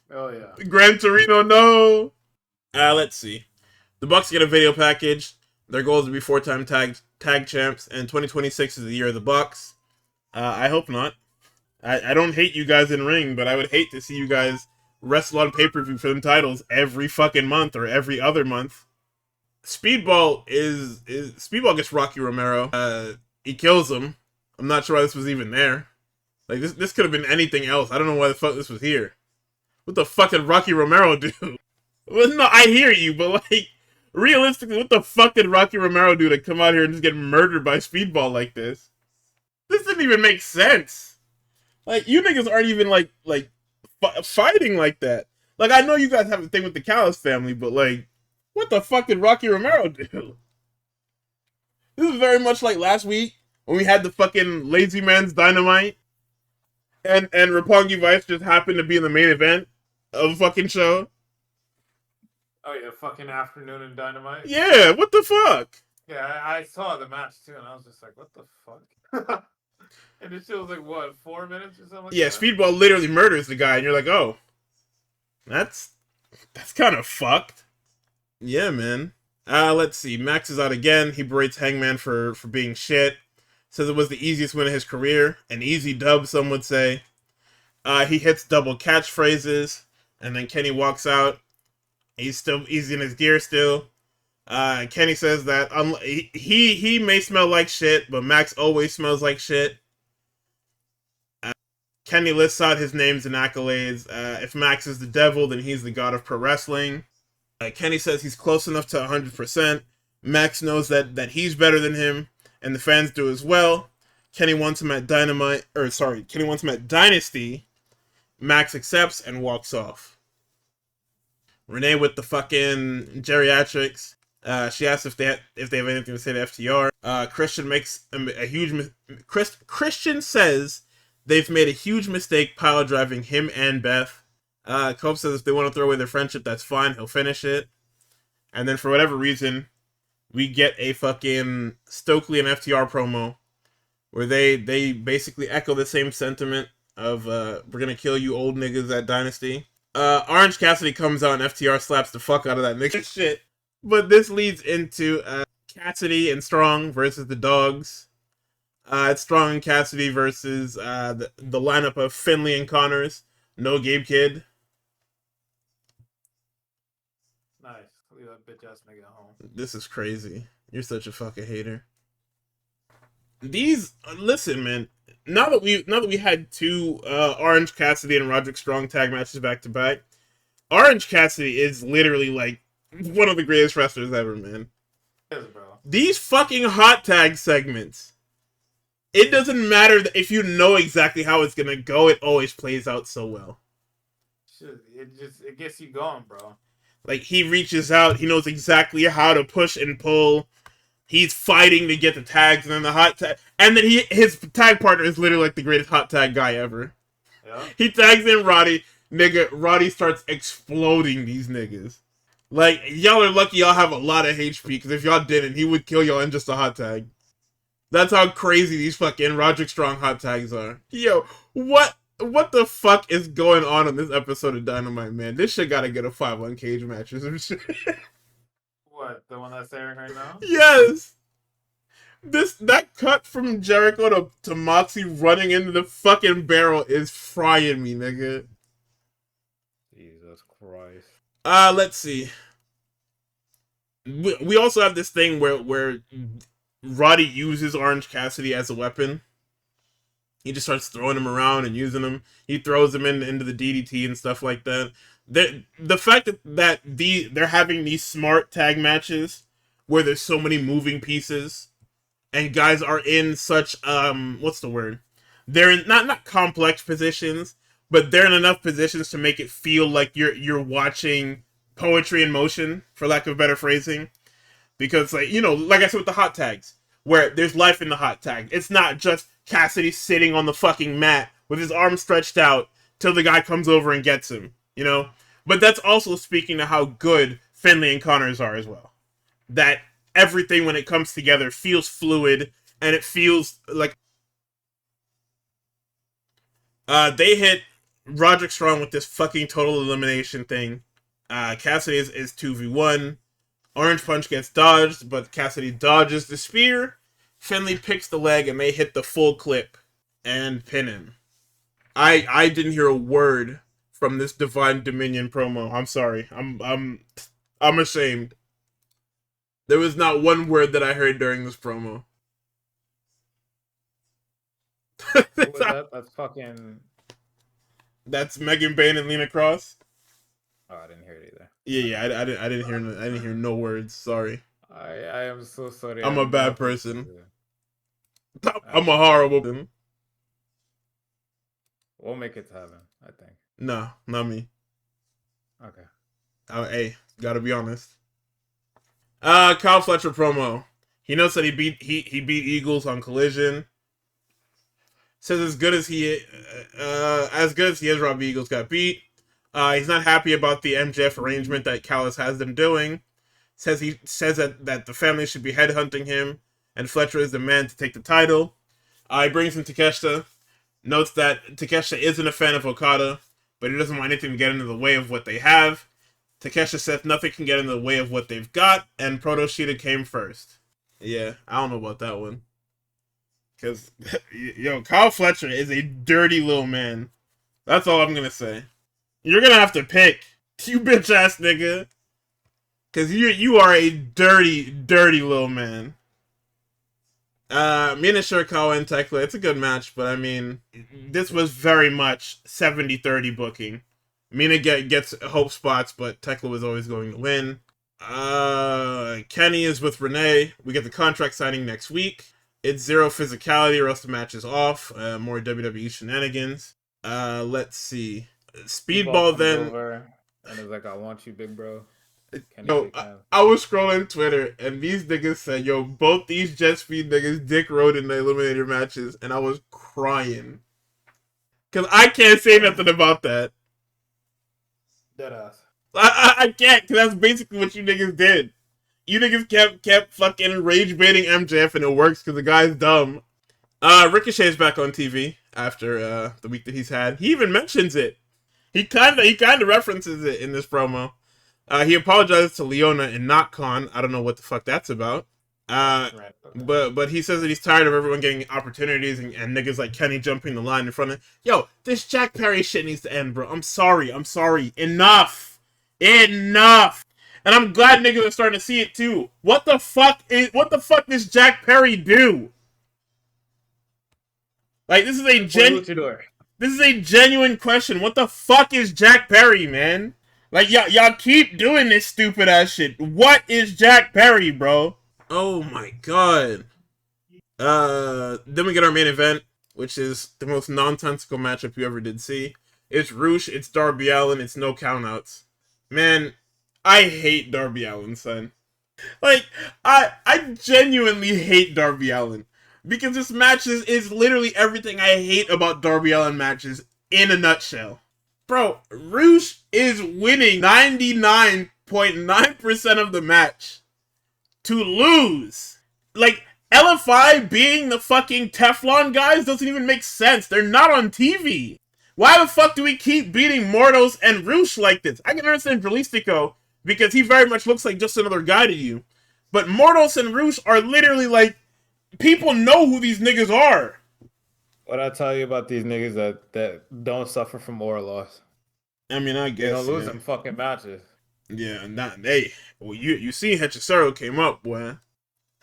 Oh yeah. Gran Torino, no. Let's see. The Bucks get a video package. Their goal is to be 4-time tag champs, and 2026 is the year of the Bucks. I hope not. I don't hate you guys in ring, but I would hate to see you guys wrestle on pay-per-view for them titles every fucking month or every other month. Speedball Speedball gets Rocky Romero. He kills him. I'm not sure why this was even there. Like this could have been anything else. I don't know why the fuck this was here. What the fuck did Rocky Romero do? Well, no, I hear you, but like realistically, what the fuck did Rocky Romero do to come out here and just get murdered by Speedball like this? This didn't even make sense. Like you niggas aren't even like fighting like that. Like I know you guys have a thing with the Callis family, but like, what the fuck did Rocky Romero do? This is very much like last week when we had the fucking Lazy Man's Dynamite, and Roppongi Vice just happened to be in the main event of the fucking show. Oh yeah, fucking Afternoon and Dynamite. Yeah, what the fuck? Yeah, I saw the match too, and I was just like, what the fuck? And it shit was like what, 4 minutes or something like Yeah, that? Speedball literally murders the guy, and you're like, oh, that's kind of fucked. Yeah, man. Let's see. Max is out again. He berates Hangman for being shit. Says it was the easiest win of his career. An easy dub, some would say. He hits double catchphrases, and then Kenny walks out. He's in his gear still. Kenny says that he may smell like shit, but Max always smells like shit. Kenny lists out his names and accolades. If Max is the devil, then he's the god of pro wrestling. Kenny says he's close enough to 100%. Max knows that he's better than him, and the fans do as well. Kenny wants him at Kenny wants him at Dynasty. Max accepts and walks off. Renee with the fucking geriatrics. She asks if they have anything to say to FTR. Christian makes a huge Christian says they've made a huge mistake pile driving him and Beth. Cope says if they want to throw away their friendship, that's fine. He'll finish it. And then for whatever reason, we get a fucking Stokely and FTR promo where they basically echo the same sentiment of we're gonna kill you old niggas at Dynasty. Orange Cassidy comes out and FTR slaps the fuck out of that nigga shit. But this leads into Cassidy and Strong versus the Dogs. It's Strong and Cassidy versus the lineup of Finley and Connors. No Gabe Kidd. Nice. Leave that bitch ass nigga home. This is crazy. You're such a fucking hater. Listen, man. Now that we had two Orange Cassidy and Roderick Strong tag matches back to back, Orange Cassidy is literally like one of the greatest wrestlers ever, man. Yes, bro. These fucking hot tag segments. It doesn't matter if you know exactly how it's gonna go. It always plays out so well. It gets you going, bro. Like he reaches out, he knows exactly how to push and pull. He's fighting to get the tags, and then the hot tag, and then his tag partner is literally like the greatest hot tag guy ever. Yeah. He tags in Roddy, nigga. Roddy starts exploding these niggas. Like y'all are lucky y'all have a lot of HP, because if y'all didn't, he would kill y'all in just a hot tag. That's how crazy these fucking Roderick Strong hot tags are. Yo, what the fuck is going on this episode of Dynamite, man? This shit gotta get a 5-on cage match or some shit. What, the one that's airing right now? Yes. That cut from Jericho to Moxie running into the fucking barrel is frying me, nigga. Jesus Christ. Let's see. We also have this thing where Roddy uses Orange Cassidy as a weapon. He just starts throwing him around and using him. He throws him into the DDT and stuff like that. The fact that they're having these smart tag matches where there's so many moving pieces and guys are in such what's the word? They're in not complex positions, but they're in enough positions to make it feel like you're watching poetry in motion, for lack of better phrasing. Because, like, you know, like I said with the hot tags, where there's life in the hot tag. It's not just Cassidy sitting on the fucking mat with his arms stretched out till the guy comes over and gets him, you know? But that's also speaking to how good Finlay and Connors are as well. That everything, when it comes together, feels fluid, and it feels like... they hit Roderick Strong with this fucking total elimination thing. Cassidy is 2v1. Orange Punch gets dodged, but Cassidy dodges the spear. Finlay picks the leg, and they hit the full clip and pin him. I didn't hear a word from this Divine Dominion promo. I'm sorry. I'm ashamed. There was not one word that I heard during this promo. What was that? That's fucking... That's Megan Bayne and Lena Cross. Oh, I didn't hear it either. Yeah, I didn't hear no words. Sorry. I am so sorry. I'm a bad person. I'm a horrible person. We'll make it to heaven, I think. No, not me. Okay. Hey, gotta be honest. Kyle Fletcher promo. He knows that he beat Eagles on Collision. Says as good as he is, Robbie Eagles got beat. He's not happy about the MJF arrangement that Callis has them doing. Says that the family should be headhunting him, and Fletcher is the man to take the title. He brings in Takeshita. Notes that Takeshita isn't a fan of Okada, but he doesn't want anything to get into the way of what they have. Takeshita says nothing can get in the way of what they've got, and Proto Shida came first. Yeah, I don't know about that one. Because, yo, Kyle Fletcher is a dirty little man. That's all I'm going to say. You're going to have to pick, you bitch ass nigga. Because you are a dirty, dirty little man. Mina Shirakawa and Tekla, it's a good match, but I mean, this was very much 70-30 booking. Mina gets hope spots, but Tekla was always going to win. Kenny is with Renee. We get the contract signing next week. It's zero physicality or else the match is off. More WWE shenanigans. Let's see. Speedball then. Over and it's like, I want you, big bro. Yo, I was scrolling Twitter and these niggas said, yo, both these Jet Speed niggas dick rode in the Eliminator matches, and I was crying. Because I can't say nothing about that. Deadass. I can't, because that's basically what you niggas did. You niggas kept fucking rage baiting MJF, and it works because the guy's dumb. Ricochet's back on TV after the week that he's had. He even mentions it. He kind of references it in this promo. He apologizes to Leona and not Khan. I don't know what the fuck that's about. But he says that he's tired of everyone getting opportunities and niggas like Kenny jumping the line in front of... Yo, this Jack Perry shit needs to end, bro. I'm sorry. Enough. And I'm glad niggas are starting to see it too. What the fuck does Jack Perry do? Like, this is a genuine question. What the fuck is Jack Perry, man? Like, y'all keep doing this stupid ass shit. What is Jack Perry, bro? Oh my god. Then we get our main event, which is the most nonsensical matchup you ever did see. It's Roosh, it's Darby Allin, it's no countouts. Man, I hate Darby Allin, son. Like, I genuinely hate Darby Allin. Because this match is literally everything I hate about Darby Allin matches in a nutshell. Bro, Roosh is winning 99.9% of the match to lose. Like, LFI being the fucking Teflon guys doesn't even make sense. They're not on TV. Why the fuck do we keep beating Mordos and Roosh like this? I can understand Jalistico because he very much looks like just another guy to you. But Mordos and Roosh are literally like, people know who these niggas are. What I tell you about these niggas that don't suffer from oral loss? I mean, I guess they don't lose them fucking matches. Yeah, well, you see Hechicero came up, boy.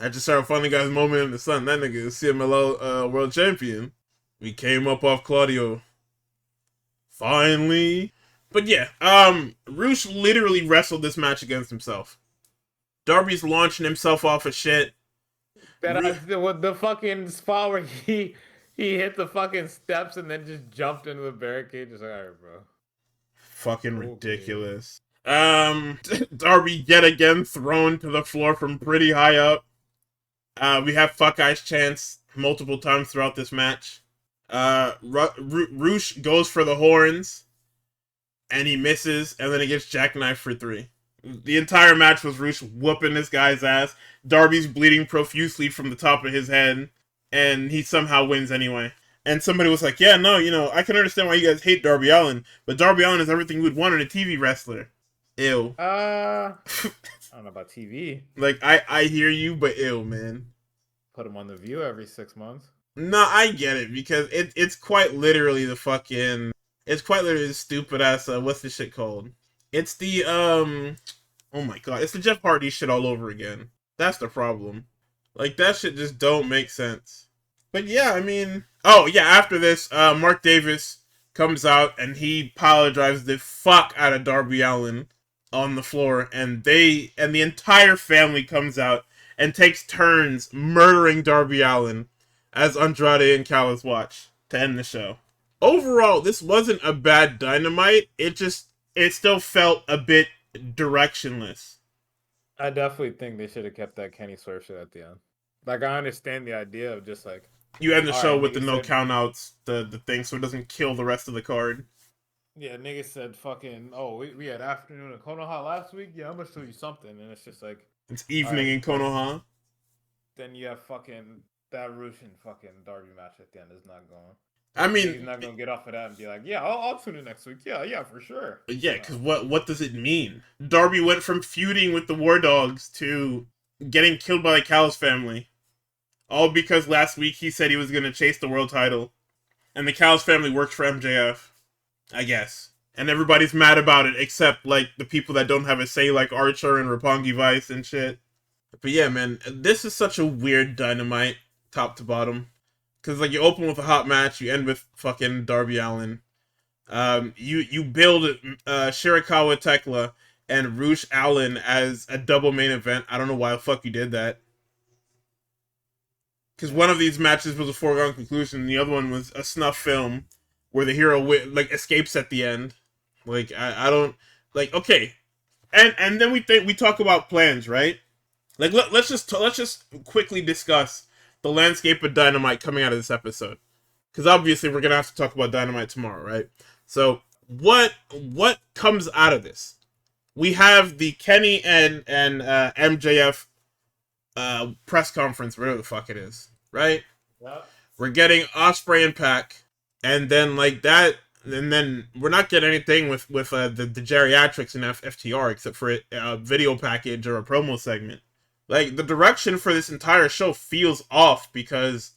I just started finding guys moment in the sun. That nigga is CMLL world champion. We came up off Claudio. Finally. But yeah, Roosh literally wrestled this match against himself. Darby's launching himself off of shit. With the fucking spot where he hit the fucking steps and then just jumped into the barricade. Just like, alright, bro. Fucking ridiculous. Darby yet again thrown to the floor from pretty high up. We have fuck eyes chants multiple times throughout this match. Roosh goes for the horns, and he misses, and then he gets jackknifed for 3. The entire match was Roosh whooping this guy's ass. Darby's bleeding profusely from the top of his head, and he somehow wins anyway. And somebody was like, yeah, no, I can understand why you guys hate Darby Allin, but Darby Allin is everything you would want in a TV wrestler. Ew. I don't know about TV. Like, I hear you, but ew, man. Put him on The View every 6 months. No, I get it, because it's quite literally the fucking... It's quite literally the stupid-ass, what's this shit called? It's the, oh my god, it's the Jeff Hardy shit all over again. That's the problem. Like, that shit just don't make sense. But yeah, I mean... Oh, yeah, after this, Mark Davis comes out, and he pile drives the fuck out of Darby Allin on the floor, and the entire family comes out and takes turns murdering Darby Allin as Andrade and Callis watch to end the show. Overall, this wasn't a bad Dynamite. It still felt a bit directionless. I definitely think they should have kept that Kenny Swerve shit at the end. Like, I understand the idea of just like... You end the show with the no countouts, the thing, so it doesn't kill the rest of the card. Yeah, niggas said fucking, oh, we had afternoon in Konoha last week? Yeah, I'm gonna show you something. And it's just like... It's evening in Konoha. Then you have fucking... That Roosh and fucking Darby match at the end is not going... I mean... He's not gonna get off of that and be like, yeah, I'll tune in next week. Yeah, for sure. Yeah, because what does it mean? Darby went from feuding with the War Dogs to getting killed by the Callis family. All because last week he said he was going to chase the world title. And the Callis family works for MJF. I guess. And everybody's mad about it, except, like, the people that don't have a say, like Archer and Roppongi Vice and shit. But yeah, man, this is such a weird Dynamite, top to bottom. Because, like, you open with a hot match, you end with fucking Darby Allin. You build Shirakawa Tekla and Roosh Allin as a double main event. I don't know why the fuck you did that. Because one of these matches was a foregone conclusion, and the other one was a snuff film where the hero escapes at the end. Like, I don't like. Okay, and then we talk about plans, right? Like, let's just quickly discuss the landscape of Dynamite coming out of this episode, because obviously we're gonna have to talk about Dynamite tomorrow, right? So what comes out of this? We have the Kenny and MJF press conference, whatever the fuck it is, right? Yep. We're getting Osprey and Pac, and then like that, and then we're not getting anything with the geriatrics and FTR except for a video package or a promo segment. Like, the direction for this entire show feels off because,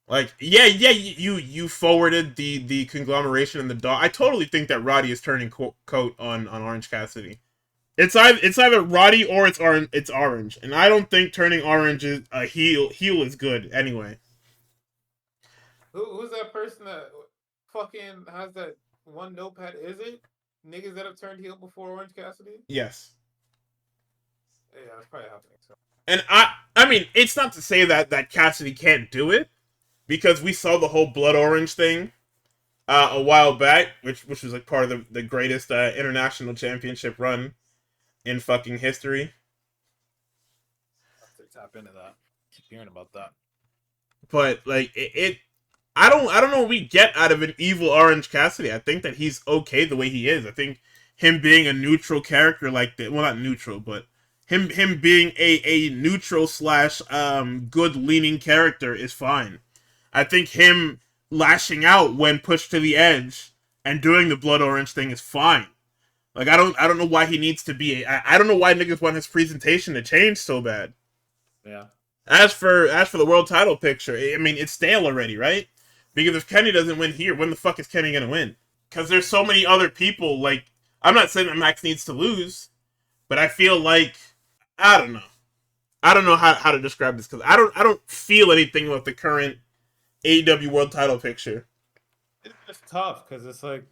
like, you forwarded the conglomeration and the dog. I totally think that Roddy is turning coat on Orange Cassidy. It's either Roddy or it's Orange, and I don't think turning Orange is a heel is good anyway. Who's that person that fucking has that one notepad? Is it niggas that have turned heel before Orange Cassidy? Yes. Yeah, that's probably happening. So. And I mean, it's not to say that Cassidy can't do it, because we saw the whole Blood Orange thing a while back, which was like part of the greatest international championship run in fucking history. I have to tap into that. Keep hearing about that. But like I don't know what we get out of an evil Orange Cassidy. I think that he's okay the way he is. I think him being a neutral character like that, well, not neutral, but him being a neutral / good leaning character is fine. I think him lashing out when pushed to the edge and doing the Blood Orange thing is fine. Like, I don't know why he needs to be. I don't know why niggas want his presentation to change so bad. Yeah. As for the world title picture, I mean, it's stale already, right? Because if Kenny doesn't win here, when the fuck is Kenny gonna win? Because there's so many other people. Like, I'm not saying that Max needs to lose, but I feel like, I don't know. I don't know how to describe this because I don't feel anything about the current AEW World Title picture. It's just tough because it's like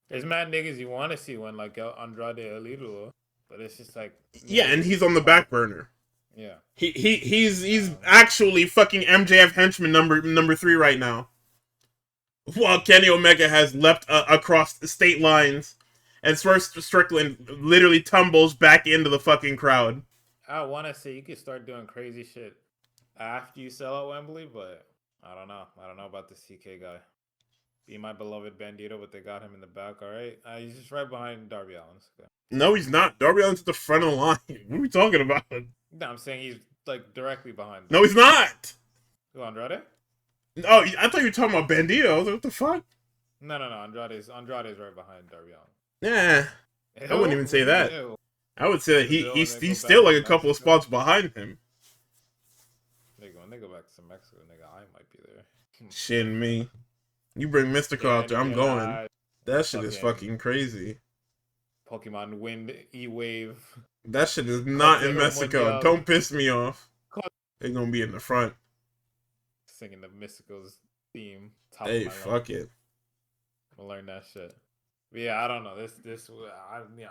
there's mad niggas you want to see when like Andrade Elidolo, but it's just like Yeah, niggas and is he's on the far. back burner. Yeah. He's actually fucking MJF henchman number 3 right now. While Kenny Omega has leapt across the state lines, and Swerve Strickland literally tumbles back into the fucking crowd. I want to say you could start doing crazy shit after you sell out Wembley, but I don't know. I don't know about the CK guy. Be my beloved Bandito, but they got him in the back. All right, he's just right behind Darby Allin. Okay. No, he's not. Darby Allin's at the front of the line. What are we talking about? No, I'm saying he's like directly behind. No, he's not. Who, Andrade? Oh, I thought you were talking about Bandito. I was like, what the fuck? No. Andrade's right behind Darby Allin. Nah, I wouldn't even say that. Ew. I would say that he's still like a couple of spots behind him. When they go back to Mexico, nigga, I might be there. Shit, me. You bring Mystico out there, I'm going. That shit is fucking crazy. Pokemon Wind E-Wave. That shit is not in Mexico. Don't piss me off. They're gonna be in the front. Singing the Mystico's theme. Hey, fuck it. I'm gonna learn that shit. But yeah, I don't know.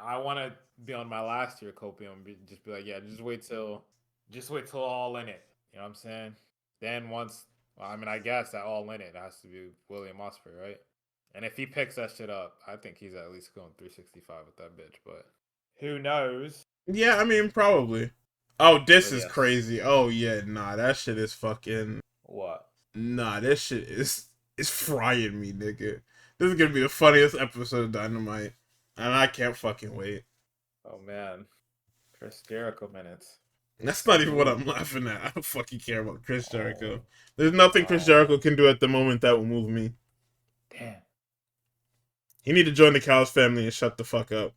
I want to be on my last year copium. Just be like, yeah, just wait till all in it. You know what I'm saying? Then once, well, I mean, I guess that all in it has to be William Ospreay, right? And if he picks that shit up, I think he's at least going 365 with that bitch. But who knows? Yeah, I mean, probably. Oh, this is crazy. Oh yeah, nah, that shit is fucking. What? Nah, this shit is frying me, nigga. This is gonna be the funniest episode of Dynamite, and I can't fucking wait. Oh man, Chris Jericho minutes. That's not even what I'm laughing at. I don't fucking care about Chris Jericho. There's nothing Chris Jericho can do at the moment that will move me. Damn. He need to join the Callis family and shut the fuck up.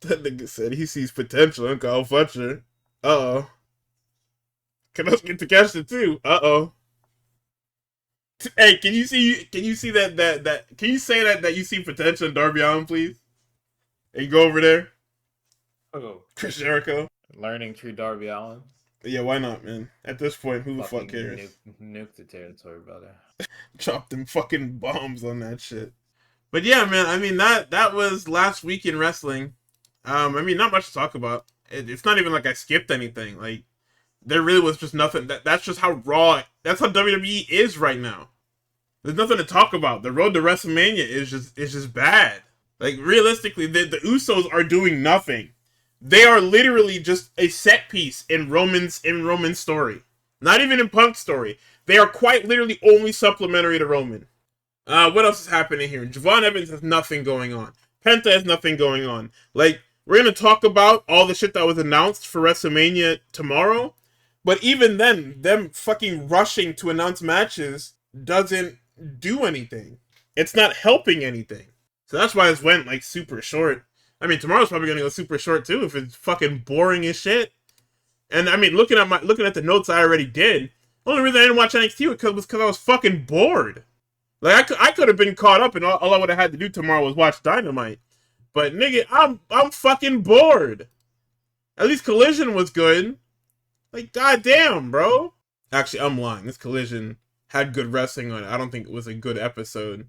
That nigga said he sees potential in Kyle Fletcher. Uh-oh. Can I get to catch it too? Uh-oh. Hey, can you see that can you say that you see potential in Darby Allin, please? And go over there. Oh, Chris Jericho. Learning True Darby Allin. Yeah, why not, man? At this point, who the fuck cares? Nuke the territory, brother. Drop them fucking bombs on that shit. But yeah, man, I mean, that was last week in wrestling. I mean, not much to talk about. It's not even like I skipped anything. Like, there really was just nothing. That's just how raw. That's how WWE is right now. There's nothing to talk about. The road to WrestleMania is just bad. Like, realistically, the Usos are doing nothing. They are literally just a set piece in Roman's story. Not even in Punk's story. They are quite literally only supplementary to Roman. What else is happening here? Javon Evans has nothing going on. Penta has nothing going on. Like, we're going to talk about all the shit that was announced for WrestleMania tomorrow. But even then, them fucking rushing to announce matches doesn't do anything. It's not helping anything. So that's why this went, like, super short. I mean, tomorrow's probably going to go super short, too, if it's fucking boring as shit. And, I mean, looking at the notes I already did, the only reason I didn't watch NXT was because I was fucking bored. Like, I could have been caught up, and all I would have had to do tomorrow was watch Dynamite. But, nigga, I'm fucking bored. At least Collision was good. Like, goddamn, bro. Actually, I'm lying. This Collision had good wrestling on it. I don't think it was a good episode.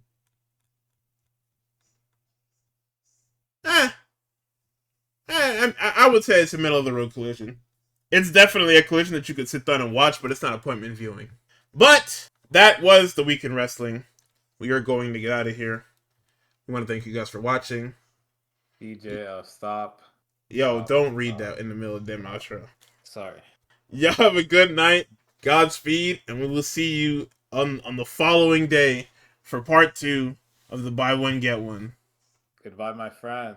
I would say it's a middle-of-the-road Collision. It's definitely a Collision that you could sit down and watch, but it's not appointment viewing. But that was the week in wrestling. We are going to get out of here. We want to thank you guys for watching. DJ, stop. Yo, don't read that in the middle of the outro. Sorry. Y'all have a good night. Godspeed, and we will see you on the following day for part 2 of the buy one get one. Goodbye, my friend.